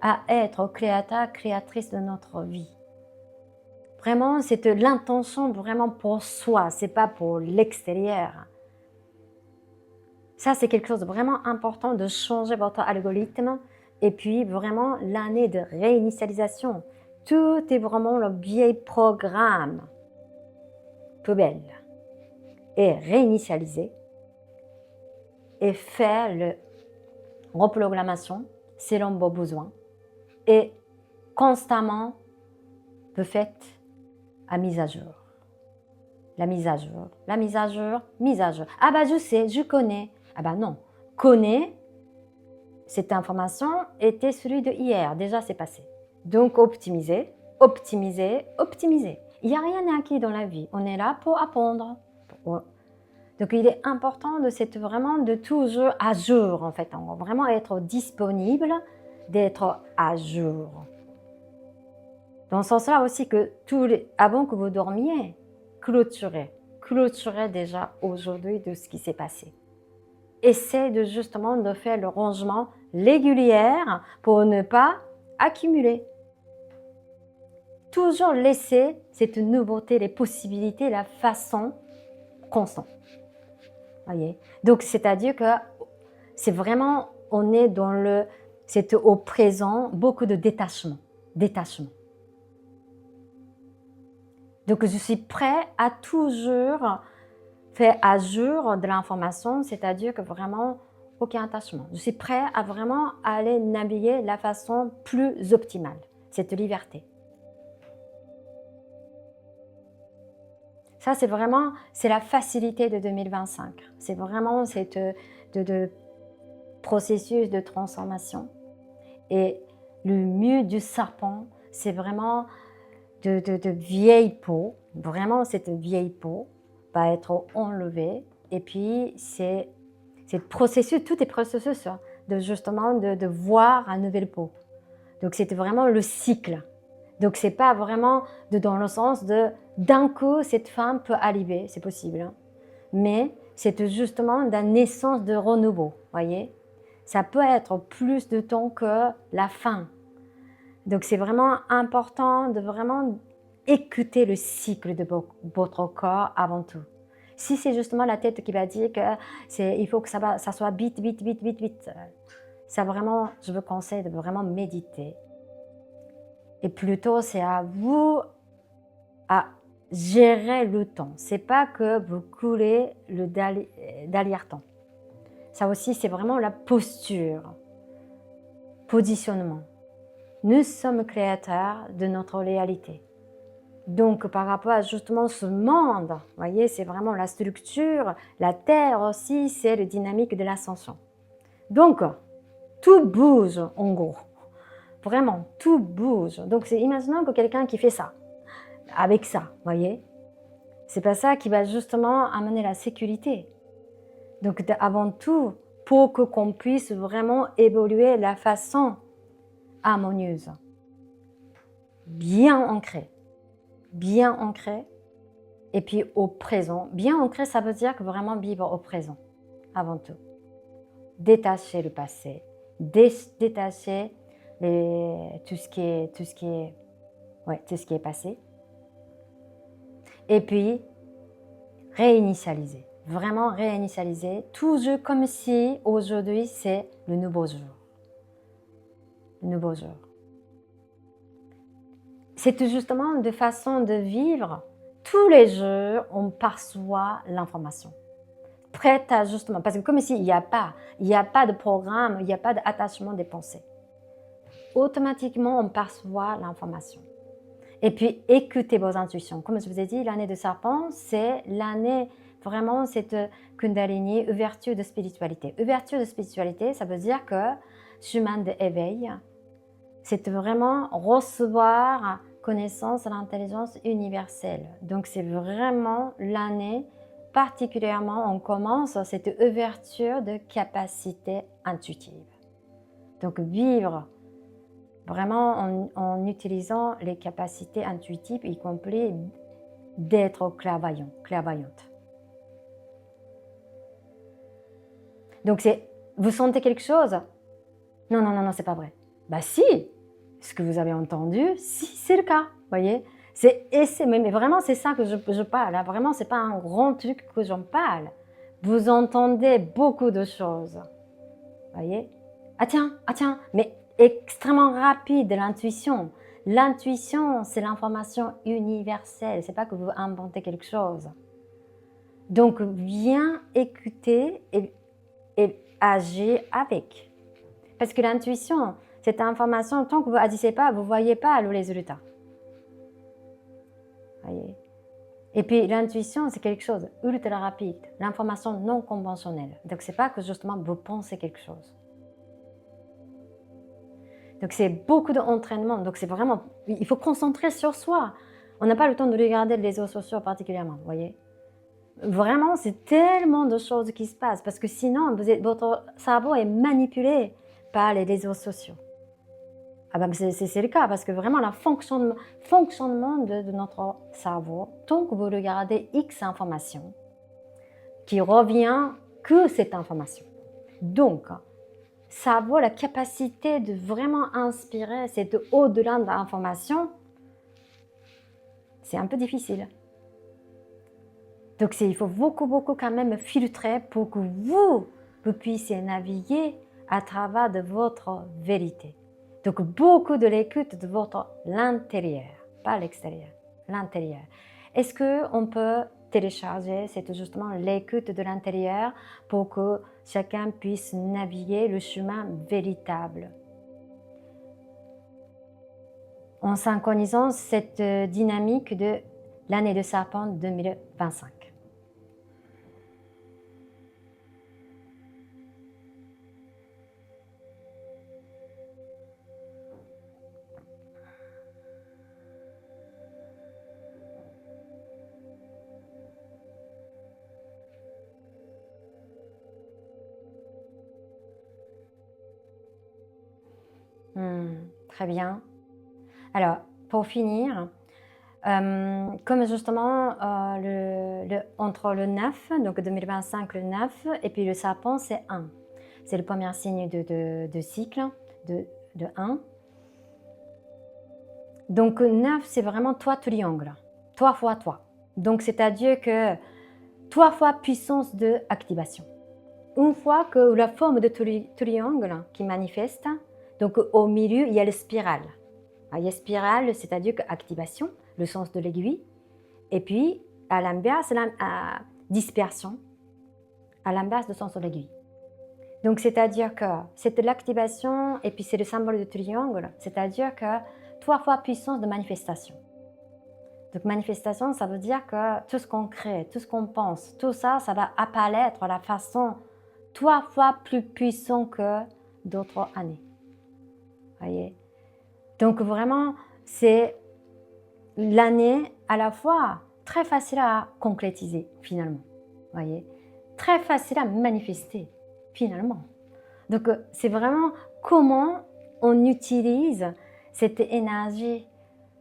à être créateur, créatrice de notre vie. Vraiment, c'est l'intention vraiment pour soi, c'est pas pour l'extérieur. Ça, c'est quelque chose de vraiment important de changer votre algorithme. Et puis, vraiment, l'année de réinitialisation. Tout est vraiment le vieil programme. Poubelle. Et réinitialiser. Et faire la reprogrammation selon vos besoins. Et constamment, vous faites la mise à jour. La mise à jour, la mise à jour, mise à jour. Ah bah je sais, je connais. Ah bah non, connais, cette information était celui de hier, déjà c'est passé. Donc optimiser, optimiser, optimiser. Il n'y a rien acquis dans la vie, on est là pour apprendre. Donc il est important vraiment de toujours à jour en fait, on va vraiment être disponible, d'être à jour. Dans ce sens-là aussi que avant que vous dormiez, clôturez déjà aujourd'hui de ce qui s'est passé. Essayez justement de faire le rangement régulier pour ne pas accumuler. Toujours laisser cette nouveauté, les possibilités, la façon constante. Voyez? Donc c'est-à-dire que c'est vraiment, on est dans c'est au présent, beaucoup de détachement. Donc je suis prêt à toujours faire à jour de l'information, c'est-à-dire que vraiment aucun attachement. Je suis prêt à vraiment aller naviguer la façon plus optimale, cette liberté. Ça, c'est la facilité de 2025. C'est vraiment de processus de transformation. Et le mieux du serpent, c'est vraiment de vieille peau. Vraiment, cette vieille peau va être enlevée. Et puis, c'est processus, tout est processus de voir une nouvelle peau. Donc, c'est vraiment le cycle. Donc, c'est pas vraiment dans le sens d'un coup, cette femme peut arriver, c'est possible. Hein. Mais c'est justement la naissance de renouveau, voyez. Ça peut être plus de temps que la fin. Donc, c'est vraiment important de vraiment écouter le cycle de votre corps avant tout. Si c'est justement la tête qui va dire il faut que ça soit vite, ça vraiment, je vous conseille de vraiment méditer. Et plutôt, c'est à vous à gérer le temps. C'est pas que vous coulez derrière-temps. Ça aussi, c'est vraiment la posture, positionnement. Nous sommes créateurs de notre réalité. Donc, par rapport à justement ce monde, vous voyez, c'est vraiment la structure, la terre aussi, c'est la dynamique de l'ascension. Donc, tout bouge en gros. Vraiment, tout bouge. Donc, imaginons que quelqu'un qui fait ça, avec ça, vous voyez, c'est pas ça qui va justement amener la sécurité. Donc, avant tout, pour qu'on puisse vraiment évoluer la façon harmonieuse, bien ancrée, et puis au présent. Bien ancré, ça veut dire que vraiment vivre au présent, avant tout. Détacher le passé, détacher tout ce qui est passé. Et puis, réinitialiser. Vraiment réinitialiser. Toujours comme si aujourd'hui, c'est le nouveau jour. Le nouveau jour. C'est justement de façon de vivre. Tous les jours, on perçoit l'information. Prête à justement, parce que comme ici, il n'y a pas de programme, il n'y a pas d'attachement des pensées. Automatiquement, on perçoit l'information. Et puis, écoutez vos intuitions. Comme je vous ai dit, l'année de serpent, c'est l'année, vraiment, cette Kundalini, ouverture de spiritualité. Ouverture de spiritualité, ça veut dire que chemin d'éveil, c'est vraiment recevoir connaissance, l'intelligence universelle. Donc c'est vraiment l'année, particulièrement, on commence cette ouverture de capacité intuitive. Donc vivre vraiment en utilisant les capacités intuitives, y compris d'être clairvoyant, clairvoyante. Donc vous sentez quelque chose? Non, non, non, non, c'est pas vrai. Bah si, ce que vous avez entendu, si, c'est le cas, voyez. Mais vraiment, c'est ça que je parle. Là. Vraiment, c'est pas un grand truc que j'en parle. Vous entendez beaucoup de choses, voyez. Ah tiens, mais extrêmement rapide, l'intuition. L'intuition, c'est l'information universelle. C'est pas que vous inventez quelque chose. Donc, bien écouter et agir avec. Parce que l'intuition, cette information, tant que vous n'agissez pas, vous ne voyez pas le résultat. Voyez. Et puis l'intuition, c'est quelque chose ultra rapide, l'information non conventionnelle. Donc c'est pas que justement vous pensez quelque chose. Donc c'est beaucoup d'entraînement. Donc c'est vraiment, il faut concentrer sur soi. On n'a pas le temps de regarder les réseaux sociaux particulièrement, vous voyez. Vraiment, c'est tellement de choses qui se passent parce que sinon, votre cerveau est manipulé par les réseaux sociaux. Ah ben c'est le cas parce que vraiment, le fonctionnement de notre cerveau, tant que vous regardez X information, qui revient que cette information. Donc, cerveau, la capacité de vraiment inspirer, c'est au-delà de l'information, c'est un peu difficile. Donc il faut beaucoup quand même filtrer pour que vous puissiez naviguer à travers de votre vérité. Donc beaucoup de l'écoute de votre l'intérieur, pas l'extérieur, l'intérieur. Est-ce qu'on peut télécharger, c'est justement l'écoute de l'intérieur pour que chacun puisse naviguer le chemin véritable en synchronisant cette dynamique de l'année de serpent 2025. Très bien. Alors, pour finir, comme justement entre le 9, donc 2025, le 9, et puis le serpent, c'est 1. C'est le premier signe de cycle, de 1. Donc 9, c'est vraiment toi triangle, toi fois toi. Donc c'est-à-dire que 3 fois puissance de activation. Une fois que la forme de triangle qui manifeste, donc au milieu, il y a la spirale. Il y a spirale, c'est-à-dire que activation, le sens de l'aiguille. Et puis, à l'inverse, la dispersion, à l'inverse du sens de l'aiguille. Donc, c'est-à-dire que c'est l'activation, et puis c'est le symbole de triangle, c'est-à-dire que 3 fois puissance de manifestation. Donc, manifestation, ça veut dire que tout ce qu'on crée, tout ce qu'on pense, tout ça, ça va apparaître de la façon 3 fois plus puissant que d'autres années. Voyez. Donc vraiment, c'est l'année à la fois très facile à concrétiser finalement. Voyez. Très facile à manifester finalement. Donc c'est vraiment comment on utilise cette énergie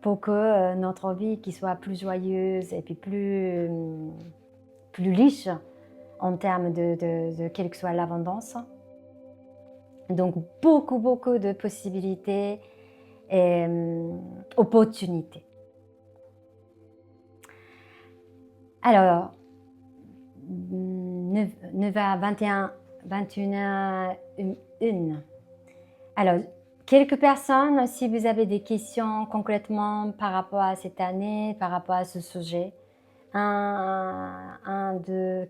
pour que notre vie qui soit plus joyeuse et puis plus riche en termes de quelle que soit l'abondance. Donc beaucoup de possibilités et opportunités. Alors, 9h 21h 1. Alors, quelques personnes, si vous avez des questions concrètement par rapport à cette année, par rapport à ce sujet, deux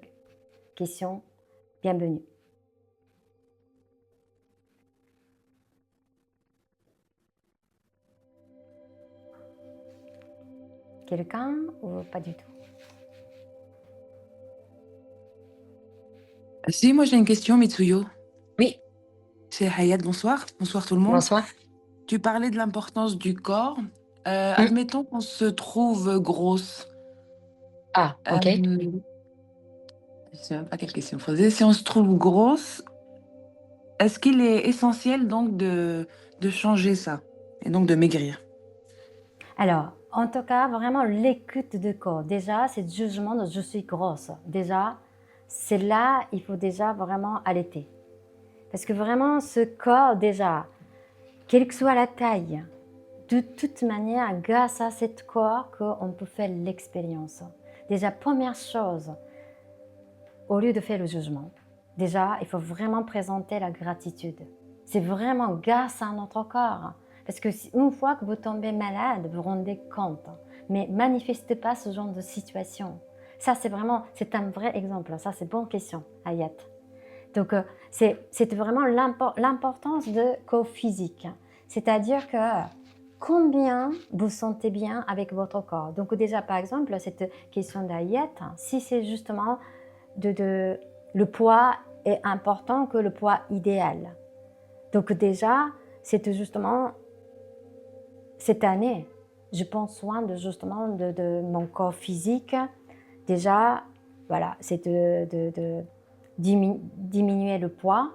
questions, bienvenue. Quelqu'un ou pas du tout? Si, moi j'ai une question, Mitsuyo. Oui, C'est Hayat, bonsoir. Bonsoir tout le monde. bonsoir. Tu parlais de l'importance du corps. Hmm. Admettons qu'on se trouve grosse. Ah, ok. Je sais même pas quelle question poser. Si on se trouve grosse, est-ce qu'il est essentiel donc de changer ça et donc de maigrir? Alors, en tout cas, vraiment l'écoute de corps. Déjà, c'est le jugement de je suis grosse. Déjà, c'est là, il faut déjà vraiment allaiter. Parce que vraiment, ce corps, déjà, quelle que soit la taille, de toute manière, grâce à ce corps, qu'on peut faire l'expérience. Déjà, première chose, au lieu de faire le jugement, déjà, il faut vraiment présenter la gratitude. C'est vraiment grâce à notre corps. Parce que une fois que vous tombez malade, vous vous rendez compte. Mais manifestez pas ce genre de situation. Ça, c'est vraiment, c'est un vrai exemple. Ça, c'est bonne question, Ayat. Donc, c'est vraiment l'importance de corps physique. C'est-à-dire que combien vous sentez bien avec votre corps. Donc déjà, par exemple, cette question d'Ayat, si c'est justement le poids est important que le poids idéal. Donc déjà, c'est justement cette année, je prends soin de justement de mon corps physique. Déjà, voilà, c'est de diminuer le poids,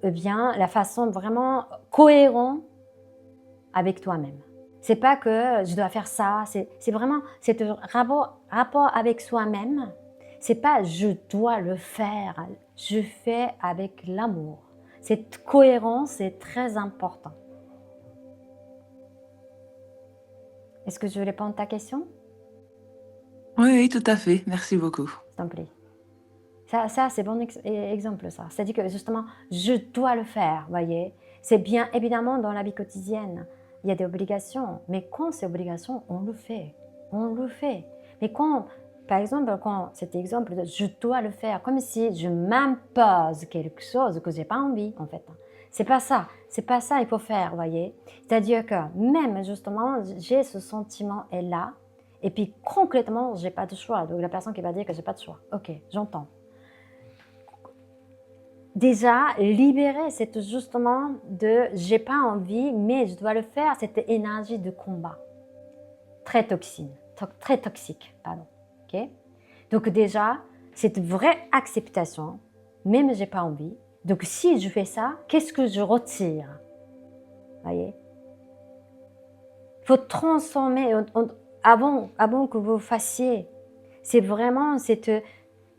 ou bien la façon vraiment cohérente avec toi-même. C'est pas que je dois faire ça, c'est vraiment c'est rapport avec soi-même. C'est pas je dois le faire, je fais avec l'amour. Cette cohérence est très importante. Est-ce que je réponds à ta question? Oui, oui, tout à fait. Merci beaucoup. Je t'en prie. Ça c'est bon exemple, ça. C'est-à-dire que justement, je dois le faire, voyez. C'est bien évidemment dans la vie quotidienne, il y a des obligations, mais quand c'est obligation, on le fait. On le fait. Mais quand, par exemple, quand cet exemple de je dois le faire, comme si je m'impose quelque chose que j'ai pas envie, en fait. C'est pas ça. C'est pas ça il faut faire, voyez. C'est-à-dire que même justement, j'ai ce sentiment est là, et puis concrètement, j'ai pas de choix. Donc la personne qui va dire que j'ai pas de choix. Ok, j'entends. Déjà, libérer cette justement de j'ai pas envie, mais je dois le faire, cette énergie de combat. Très très toxique, pardon. Ok. Donc déjà, cette vraie acceptation, même j'ai pas envie. Donc si je fais ça, qu'est-ce que je retire? Voyez? Il faut transformer avant que vous fassiez. C'est vraiment cette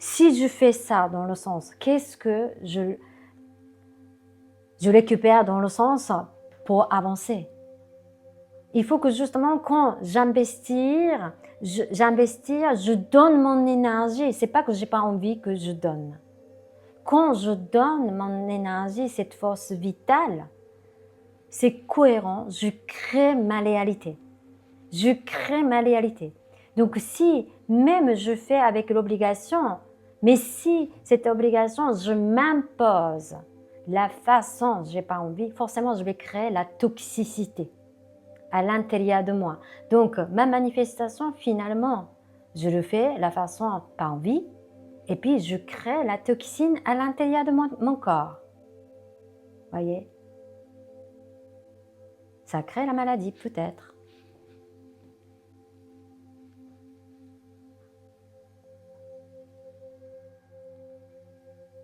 si je fais ça dans le sens, qu'est-ce que je récupère dans le sens pour avancer. Il faut que justement quand je donne mon énergie. C'est pas que j'ai pas envie que je donne. Quand je donne mon énergie, cette force vitale, c'est cohérent. Je crée ma réalité. Je crée ma réalité. Donc si même je fais avec l'obligation, mais si cette obligation, je m'impose la façon, j'ai pas envie, forcément je vais créer la toxicité à l'intérieur de moi. Donc ma manifestation, finalement, je le fais la façon pas envie, et puis je crée la toxine à l'intérieur de mon corps. Voyez? Ça crée la maladie peut-être.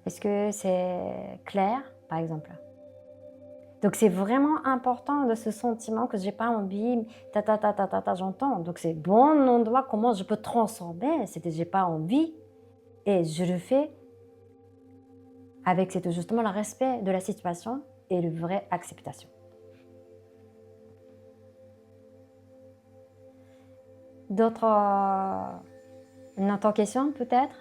Est-ce que c'est clair, par exemple? Donc c'est vraiment important de ce sentiment que j'ai pas envie, j'entends. Donc c'est bon endroit comment je peux transformer, c'était j'ai pas envie et je le fais avec c'est justement le respect de la situation et le vraie acceptation. D'autres, une autre question peut-être?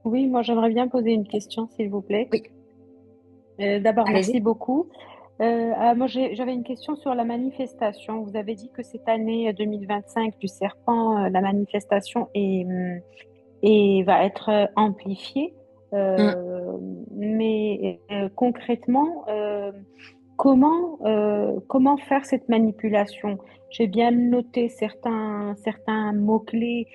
Oui, moi j'aimerais bien poser une question, s'il vous plaît. Oui, D'abord, merci allez-y. beaucoup. Moi, j'avais une question sur la manifestation. Vous avez dit que cette année 2025 du serpent, la manifestation et va être amplifiée. Mm. Euh, mais concrètement, comment faire cette manipulation? J'ai bien noté certains mots-clés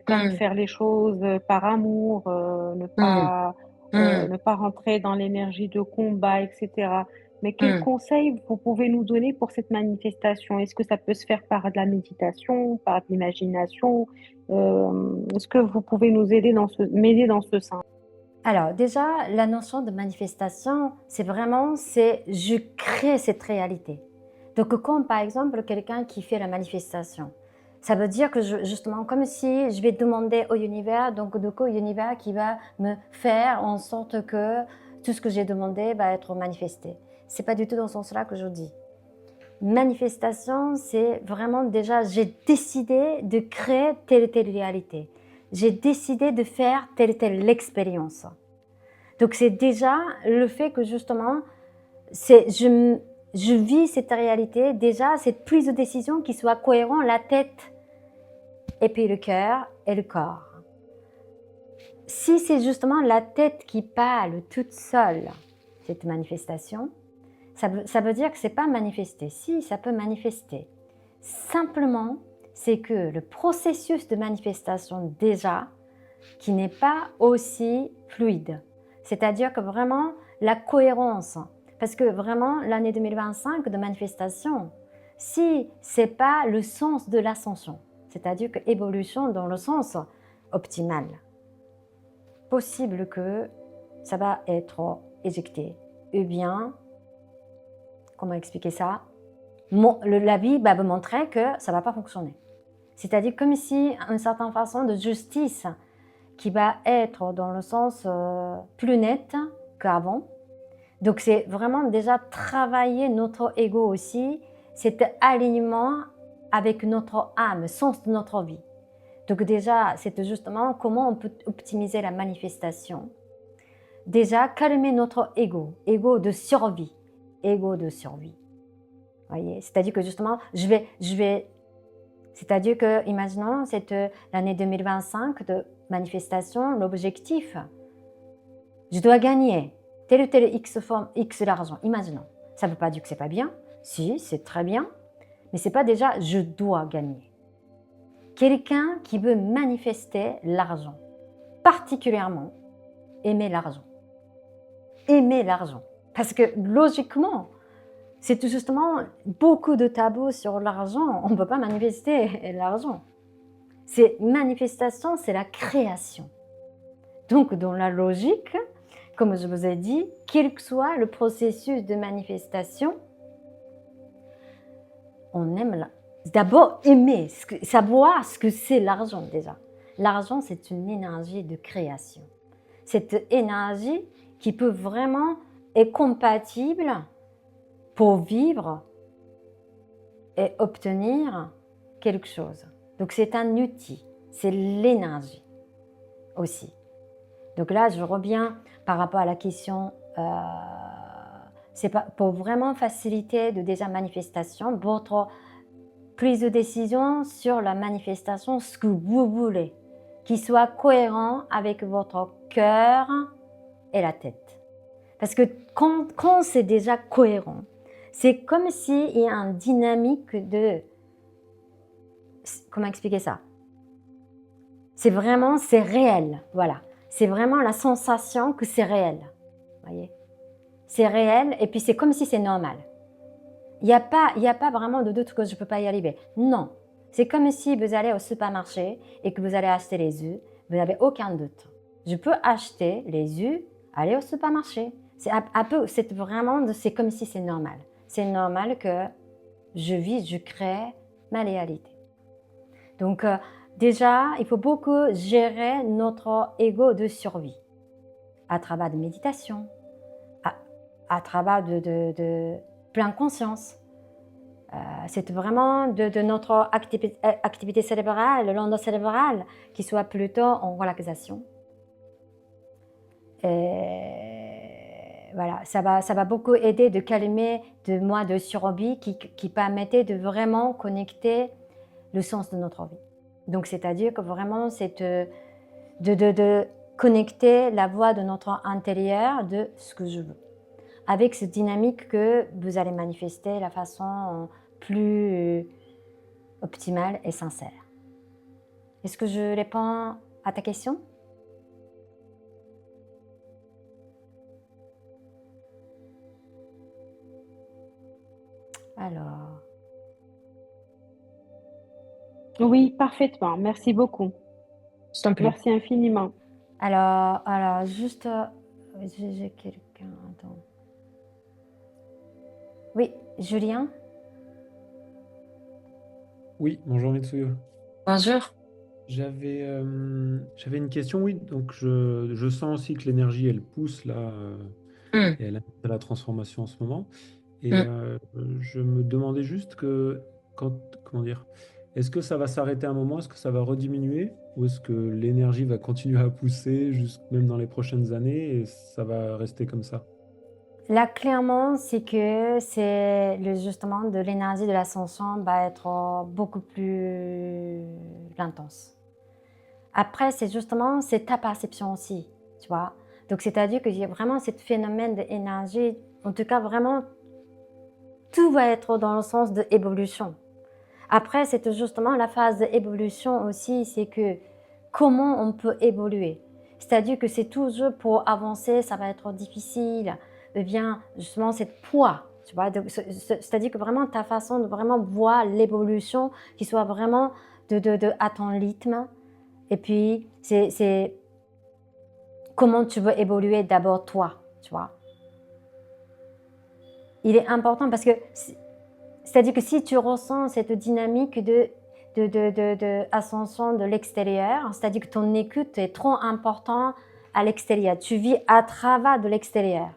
comme Mm. faire les choses par amour, ne Mm. pas ne pas rentrer dans l'énergie de combat, etc. Mais quels Mm. conseils vous pouvez nous donner pour cette manifestation? Est-ce que ça peut se faire par de la méditation, par de l'imagination? Est-ce que vous pouvez nous aider m'aider dans ce sens? Alors déjà, la notion de manifestation, c'est je crée cette réalité. Donc comme par exemple quelqu'un qui fait la manifestation, ça veut dire que justement comme si je vais demander au univers, donc du coup l'univers qui va me faire en sorte que tout ce que j'ai demandé va être manifesté. C'est pas du tout dans ce sens-là que je dis. Manifestation, c'est vraiment déjà, j'ai décidé de créer telle et telle réalité. J'ai décidé de faire telle et telle expérience. Donc c'est déjà le fait que justement, je vis cette réalité, déjà cette prise de décision qui soit cohérente, la tête et puis le cœur et le corps. Si c'est justement la tête qui parle toute seule, cette manifestation, ça veut dire que c'est pas manifesté. Si, ça peut manifester. Simplement, c'est que le processus de manifestation déjà, qui n'est pas aussi fluide. C'est-à-dire que vraiment, la cohérence, parce que vraiment, l'année 2025 de manifestation, si c'est pas le sens de l'ascension, c'est-à-dire que évolution dans le sens optimal, possible que ça va être éjecté. Ou bien, comment expliquer ça? La vie va vous montrer que ça ne va pas fonctionner. C'est-à-dire comme si une certaine façon de justice qui va être dans le sens plus net qu'avant. Donc c'est vraiment déjà travailler notre ego aussi, cet alignement avec notre âme, sens de notre vie. Donc déjà, c'est justement comment on peut optimiser la manifestation. Déjà, calmer notre ego de survie, ego de survie. Voyez, c'est-à-dire que justement, c'est-à-dire que, imaginons, c'est l'année 2025 de manifestation, l'objectif, je dois gagner telle ou telle X forme, X d'argent, imaginons. Ça ne veut pas dire que c'est pas bien, si, c'est très bien, mais c'est pas déjà je dois gagner. Quelqu'un qui veut manifester l'argent, particulièrement aimer l'argent. Aimer l'argent. Parce que logiquement, c'est tout justement beaucoup de tabous sur l'argent. On ne peut pas manifester l'argent. C'est manifestation, c'est la création. Donc, dans la logique, comme je vous ai dit, quel que soit le processus de manifestation, on aime d'abord aimer, savoir ce que c'est l'argent déjà. L'argent, c'est une énergie de création. Cette énergie qui peut vraiment être compatible pour vivre et obtenir quelque chose. Donc c'est un outil, c'est l'énergie aussi. Donc là, je reviens par rapport à la question, c'est pas pour vraiment faciliter de déjà manifestation, votre prise de décision sur la manifestation, ce que vous voulez, qui soit cohérent avec votre cœur et la tête. Parce que quand c'est déjà cohérent, c'est comme s'il y a une dynamique de... Comment expliquer ça? C'est réel, voilà. C'est vraiment la sensation que c'est réel, voyez? C'est réel et puis c'est comme si c'est normal. Il n'y a pas vraiment de doute que je ne peux pas y arriver. Non, c'est comme si vous allez au supermarché et que vous allez acheter les œufs, vous n'avez aucun doute. Je peux acheter les œufs, aller au supermarché. C'est comme si c'est normal. C'est normal que je vis, je crée ma réalité. Donc déjà, il faut beaucoup gérer notre ego de survie à travers de méditation, à travers de pleine conscience. C'est vraiment de notre activité cérébrale, l'onde cérébrale, qui soit plutôt en relaxation. Et voilà, ça va beaucoup aider de calmer de moi de survie qui permettait de vraiment connecter le sens de notre vie. Donc c'est-à-dire que vraiment c'est de connecter la voix de notre intérieur de ce que je veux. Avec cette dynamique que vous allez manifester la façon plus optimale et sincère. Est-ce que je réponds à ta question? Alors, Oui, parfaitement. Merci beaucoup. Je t'en prie. Merci infiniment. alors, juste, j'ai quelqu'un. Attends. Oui, Julien. Oui, bonjour Mitsuyo. Bonjour. J'avais une question, oui. Donc je sens aussi que l'énergie, elle pousse là, Hmm, et elle incite à la transformation en ce moment. Et hmm. je me demandais juste que, comment dire, est-ce que ça va s'arrêter un moment? Est-ce que ça va rediminuer? Ou est-ce que l'énergie va continuer à pousser, même dans les prochaines années, et ça va rester comme ça? Là, clairement, c'est que c'est justement de l'énergie de l'ascension va être beaucoup plus intense. Après, c'est ta perception aussi, tu vois. Donc, c'est-à-dire que j'ai vraiment ce phénomène d'énergie, en tout cas, vraiment, tout va être dans le sens de évolution. Après, c'est justement la phase d'évolution aussi, c'est que comment on peut évoluer. C'est-à-dire que c'est toujours pour avancer, ça va être difficile. Eh bien, justement, c'est poids. Tu vois, c'est-à-dire que vraiment ta façon de vraiment voir l'évolution, qui soit vraiment à ton rythme. Et puis, c'est comment tu veux évoluer d'abord toi, tu vois. Il est important parce que c'est-à-dire que si tu ressens cette dynamique ascension de l'extérieur, c'est-à-dire que ton écoute est trop important à l'extérieur, tu vis à travers de l'extérieur,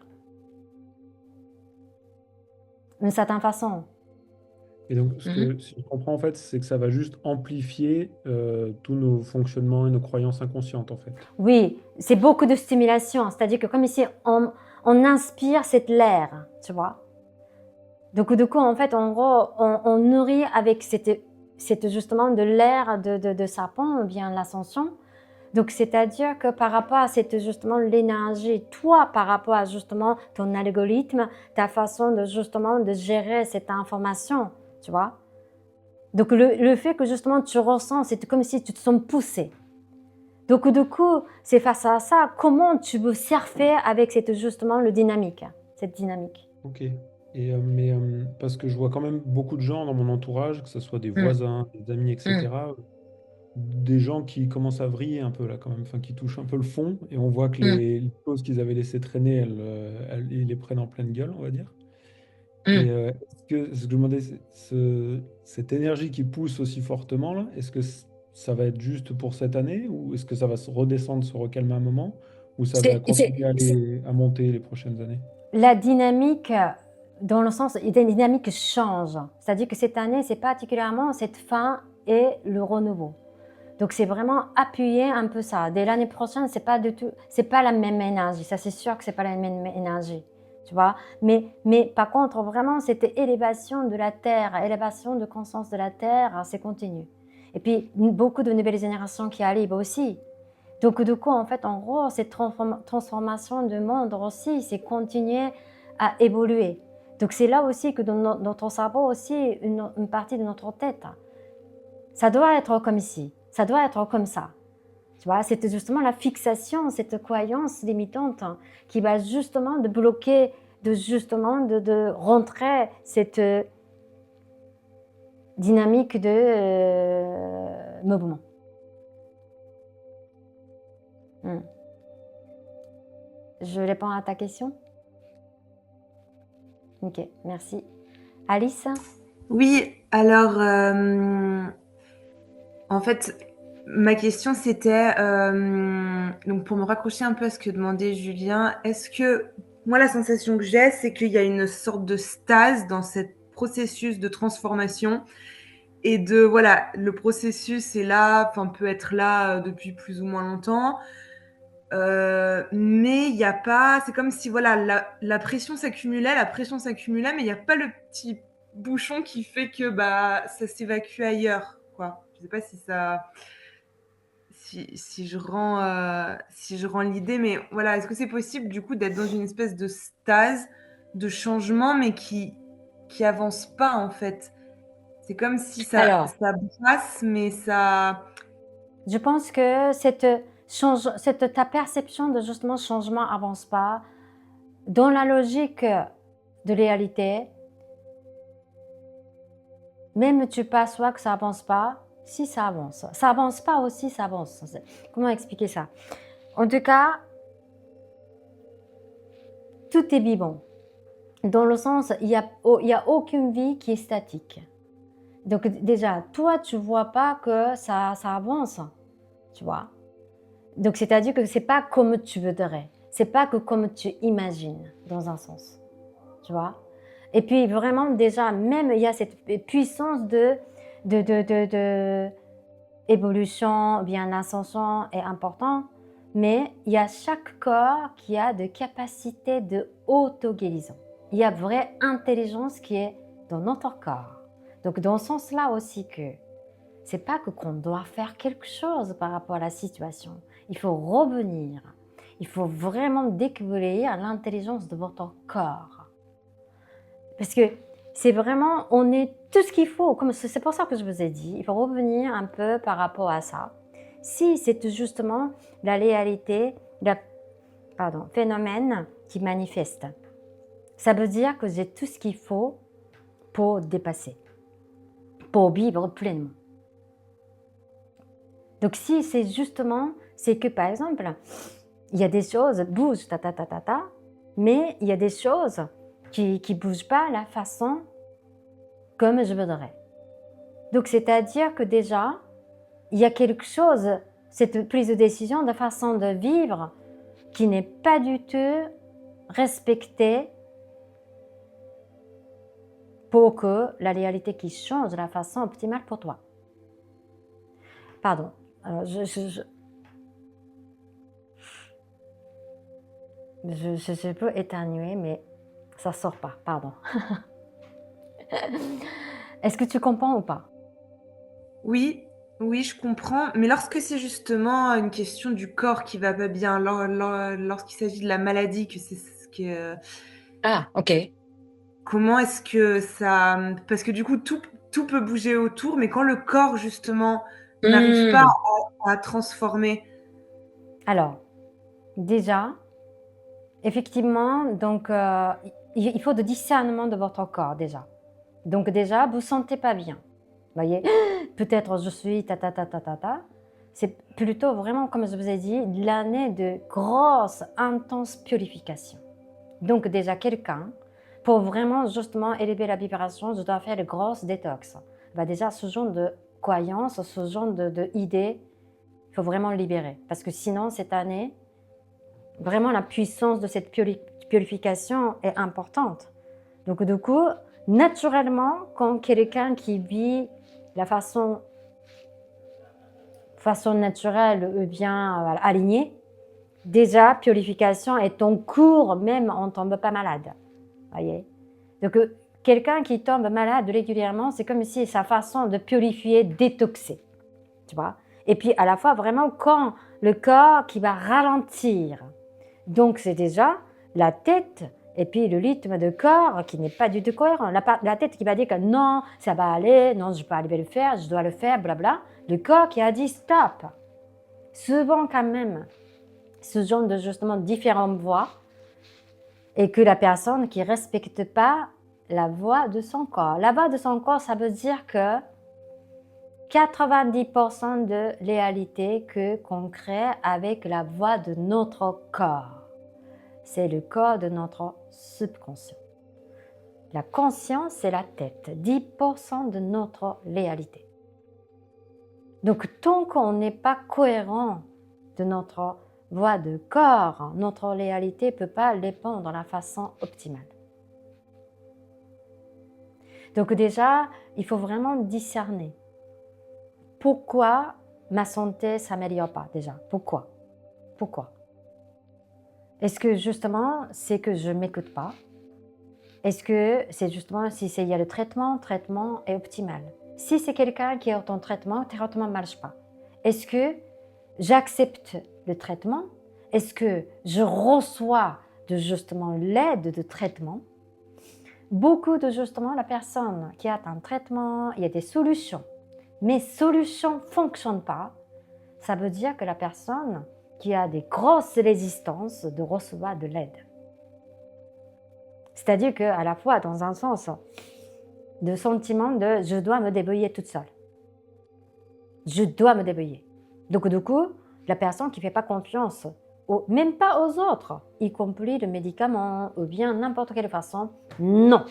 d'une certaine façon. Et donc, Mhm. si je comprends, en fait, c'est que ça va juste amplifier tous nos fonctionnements et nos croyances inconscientes, en fait. Oui, c'est beaucoup de stimulation, c'est-à-dire que comme ici, on inspire cette l'air, tu vois. Donc du coup, en fait, en gros, on nourrit avec cette justement de l'air de serpent, ou bien l'ascension. Donc, c'est-à-dire que par rapport à cette justement l'énergie, toi, par rapport à justement ton algorithme, ta façon de justement de gérer cette information, tu vois. Donc, le fait que justement tu ressens, c'est comme si tu te sens poussé. Donc, du coup, c'est face à ça, comment tu veux surfer avec cette justement le dynamique, cette dynamique. Ok. Parce que je vois quand même beaucoup de gens dans mon entourage, que ce soit des Hmm, voisins, des amis, hmm, etc., des gens qui commencent à vriller un peu là quand même, enfin qui touchent un peu le fond, et on voit que hmm, les choses qu'ils avaient laissées traîner, ils les prennent en pleine gueule, on va dire. hmm. Et ce que je me demandais, cette énergie qui pousse aussi fortement là, est-ce que ça va être juste pour cette année, ou est-ce que ça va se redescendre, se recalmer un moment, ou ça va C'est, c'est, continuer à monter les prochaines années? La dynamique, dans le sens, la dynamique change. C'est-à-dire que cette année, c'est particulièrement cette fin et le renouveau. Donc c'est vraiment appuyer un peu ça. Dès l'année prochaine, c'est pas la même énergie. Ça c'est sûr que c'est pas la même énergie, tu vois. Mais par contre, vraiment cette élévation de la terre, élévation de conscience de la terre, c'est continu. Et puis beaucoup de nouvelles générations qui arrivent aussi. Donc du coup, en fait, en gros, cette transformation de monde aussi, c'est continuer à évoluer. Donc c'est là aussi que dans notre cerveau aussi, une partie de notre tête, ça doit être comme ici, ça doit être comme ça. Tu vois, c'est justement la fixation, cette croyance limitante qui va justement de bloquer, de rentrer cette dynamique de mouvement. Hmm. Je réponds à ta question? Ok, merci. Alice? Oui, alors, en fait, ma question c'était, donc pour me raccrocher un peu à ce que demandait Julien, est-ce que moi la sensation que j'ai, c'est qu'il y a une sorte de stase dans ce processus de transformation et de voilà, le processus est là, enfin peut être là depuis plus ou moins longtemps, mais il n'y a pas, c'est comme si voilà, la pression s'accumulait, mais il n'y a pas le petit bouchon qui fait que bah ça s'évacue ailleurs, quoi. Je sais pas si ça, si je rends l'idée, mais voilà, est-ce que c'est possible du coup d'être dans une espèce de stase, de changement, mais qui avance pas en fait. C'est comme si Alors, ça brasse, mais ça. je pense que ta perception de justement changement avance pas. Dans la logique de réalité, même tu perçois que ça avance pas, si ça avance. Ça avance pas aussi, ça avance. Comment expliquer ça? En tout cas, tout est vivant. Dans le sens, il y a aucune vie qui est statique. Donc déjà, toi, tu vois pas que ça avance, tu vois. Donc c'est-à-dire que c'est pas comme tu voudrais, c'est pas que comme tu imagines, dans un sens, tu vois. Et puis vraiment déjà, même il y a cette puissance de évolution, bien l'ascension est important, mais il y a chaque corps qui a des capacités de auto-guérison. Il y a vraie intelligence qui est dans notre corps. Donc dans ce sens-là aussi que c'est pas que qu'on doit faire quelque chose par rapport à la situation. Il faut revenir. Il faut vraiment découvrir l'intelligence de votre corps. Parce que c'est vraiment, on est tout ce qu'il faut. C'est pour ça que je vous ai dit, il faut revenir un peu par rapport à ça. Si c'est justement la réalité, phénomène qui manifeste, ça veut dire que j'ai tout ce qu'il faut pour dépasser, pour vivre pleinement. Donc si c'est justement, c'est que par exemple, il y a des choses qui bougent, mais il y a des choses qui ne bougent pas la façon comme je voudrais. Donc c'est-à-dire que déjà, il y a quelque chose, cette prise de décision, de façon de vivre qui n'est pas du tout respectée pour que la réalité qui change de la façon optimale pour toi. Pardon. Alors, je peux éternuer, mais ça sort pas, pardon. Est-ce que tu comprends ou pas? Oui, oui, je comprends. Mais lorsque c'est justement une question du corps qui va pas bien, lorsqu'il s'agit de la maladie, que c'est ce que... Ah, ok. Comment est-ce que ça... Parce que du coup, tout peut bouger autour, mais quand le corps, justement, n'arrive pas à transformer... Alors, déjà, effectivement, donc, il faut de discernement de votre corps, déjà. Donc déjà, vous ne sentez pas bien. Vous voyez, peut-être je suis C'est plutôt vraiment, comme je vous ai dit, l'année de grosse, intense purification. Donc déjà, quelqu'un, pour vraiment justement élever la vibration, je dois faire de grosses détox. Déjà, ce genre de croyances, ce genre d'idées, il faut vraiment le libérer. Parce que sinon, cette année, vraiment la puissance de cette purification est importante. Donc du coup, naturellement, quand quelqu'un qui vit la façon naturelle ou bien alignée, déjà, purification est en cours, même on ne tombe pas malade. Voyez. Donc, quelqu'un qui tombe malade régulièrement, c'est comme si sa façon de purifier, détoxer. Tu vois. Et puis, à la fois, vraiment, quand le corps qui va ralentir. Donc, c'est déjà la tête et puis le rythme de corps qui n'est pas du tout cohérent. La tête qui va dire que non, ça va aller, non, je peux arriver à le faire, je dois le faire, blabla. Le corps qui a dit stop. Souvent, quand même, ce genre de justement différentes voix et que la personne qui ne respecte pas la voix de son corps. La voix de son corps, ça veut dire que 90% de réalité qu'on crée avec la voix de notre corps. C'est le corps de notre subconscient. La conscience, c'est la tête, 10% de notre réalité. Donc, tant qu'on n'est pas cohérent de notre voix de corps, notre réalité ne peut pas répondre de la façon optimale. Donc déjà, il faut vraiment discerner. Pourquoi ma santé ne s'améliore pas déjà? Pourquoi? Est-ce que justement, c'est que je ne m'écoute pas? Est-ce que c'est justement si il y a le traitement est optimal? Si c'est quelqu'un qui est en traitement, le traitement ne marche pas. Est-ce que j'accepte le traitement? Est-ce que je reçois justement l'aide de traitement? Beaucoup de justement la personne qui a un traitement, il y a des solutions. Mais solutions ne fonctionnent pas. Ça veut dire que la personne qui a des grosses résistances de recevoir de l'aide. C'est-à-dire qu'à la fois, dans un sens, de sentiment de je dois me débrouiller toute seule. Je dois me débrouiller. Donc du coup, la personne qui ne fait pas confiance, même pas aux autres, y compris le médicament ou bien n'importe quelle façon, non,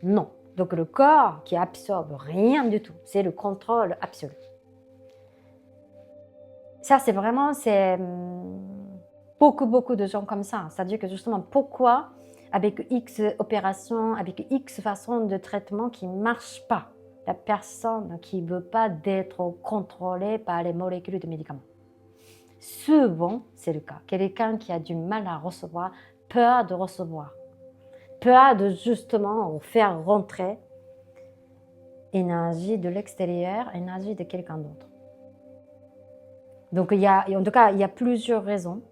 non. Donc le corps qui absorbe rien du tout, c'est le contrôle absolu. Ça, c'est vraiment, beaucoup de gens comme ça. C'est-à-dire que justement, pourquoi avec X opérations, avec X façons de traitement qui ne marchent pas, la personne qui ne veut pas d'être contrôlée par les molécules de médicaments. Souvent, c'est le cas. Quelqu'un qui a du mal à recevoir, peur de recevoir, peur de justement faire rentrer énergie de l'extérieur, énergie de quelqu'un d'autre. Donc, en tout cas, il y a plusieurs raisons.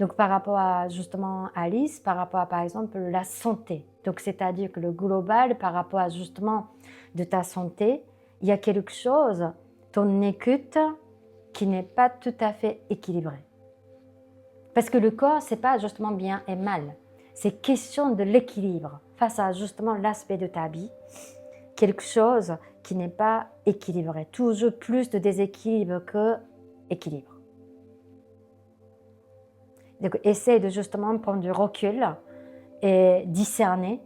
Donc, par rapport à justement Alice, par rapport à par exemple la santé. Donc, c'est-à-dire que le global, par rapport à justement de ta santé, il y a quelque chose, ton écoute, qui n'est pas tout à fait équilibré. Parce que le corps, c'est pas justement bien et mal. C'est question de l'équilibre face à justement l'aspect de ta vie. Quelque chose qui n'est pas équilibré. Toujours plus de déséquilibre que équilibre. Donc, essaye de justement prendre du recul et discerner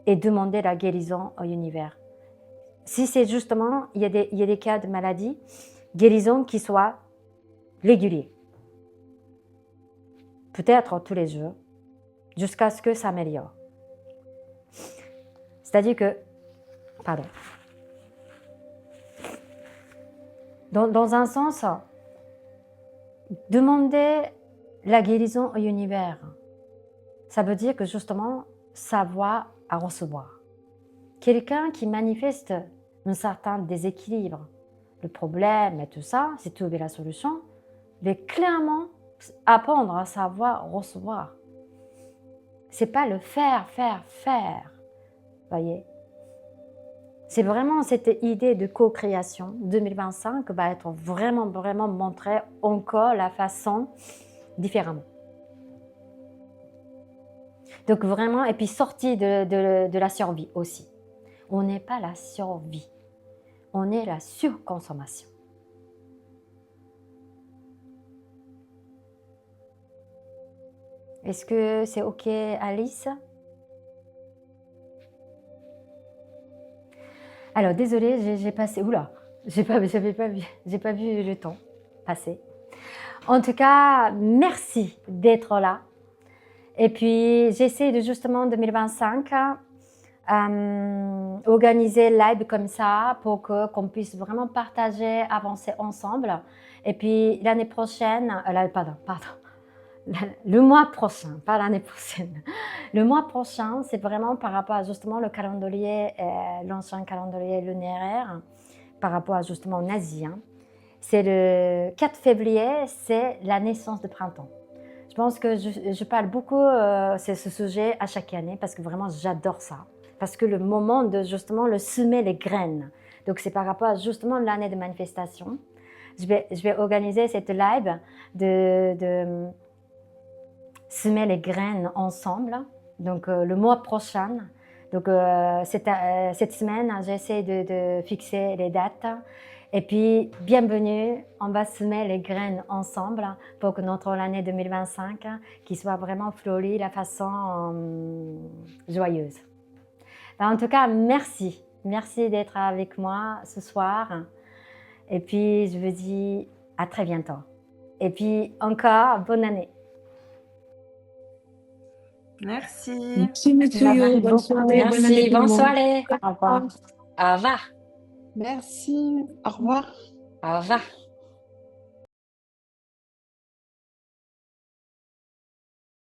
et demander la guérison au univers. Si c'est justement, il y a des cas de maladie, guérison qui soit régulier. Peut-être tous les jours, jusqu'à ce que ça améliore. C'est-à-dire que, pardon, dans un sens, demander la guérison au univers, ça veut dire que justement, savoir à recevoir. Quelqu'un qui manifeste un certain déséquilibre, le problème et tout ça, c'est trouver la solution, mais clairement apprendre à savoir recevoir. C'est pas le faire. Voyez. C'est vraiment cette idée de co-création 2025 va être vraiment montrée encore la façon différemment. Donc vraiment, et puis sortie de la survie aussi. On n'est pas la survie, on est la surconsommation. Est-ce que c'est OK, Alice? Alors, désolée, j'ai passé... Oula, j'ai pas vu le temps passer. En tout cas, merci d'être là. Et puis, j'essaie de justement 2025 organiser live comme ça pour qu'on puisse vraiment partager, avancer ensemble. Et puis, l'année prochaine... pardon. Le mois prochain, pas l'année prochaine. Le mois prochain, c'est vraiment par rapport à justement le calendrier, l'ancien calendrier lunaire, par rapport à justement aux nazis. C'est le 4 février, c'est la naissance de printemps. Je pense que je parle beaucoup de ce sujet à chaque année parce que vraiment j'adore ça. Parce que le moment de justement le semer les graines. Donc c'est par rapport à justement l'année de manifestation. Je vais organiser cette live de semer les graines ensemble, donc le mois prochain. Donc cette semaine, j'essaie de fixer les dates. Et puis, bienvenue, on va semer les graines ensemble pour que notre année 2025 qui soit vraiment fleurie de façon joyeuse. En tout cas, merci. Merci d'être avec moi ce soir. Et puis, je vous dis à très bientôt. Et puis, encore, bonne année. Merci. Merci, Mathieu. Bonne soirée. Merci, bonne soirée. Au revoir. Au revoir. Merci. Au revoir. Au revoir.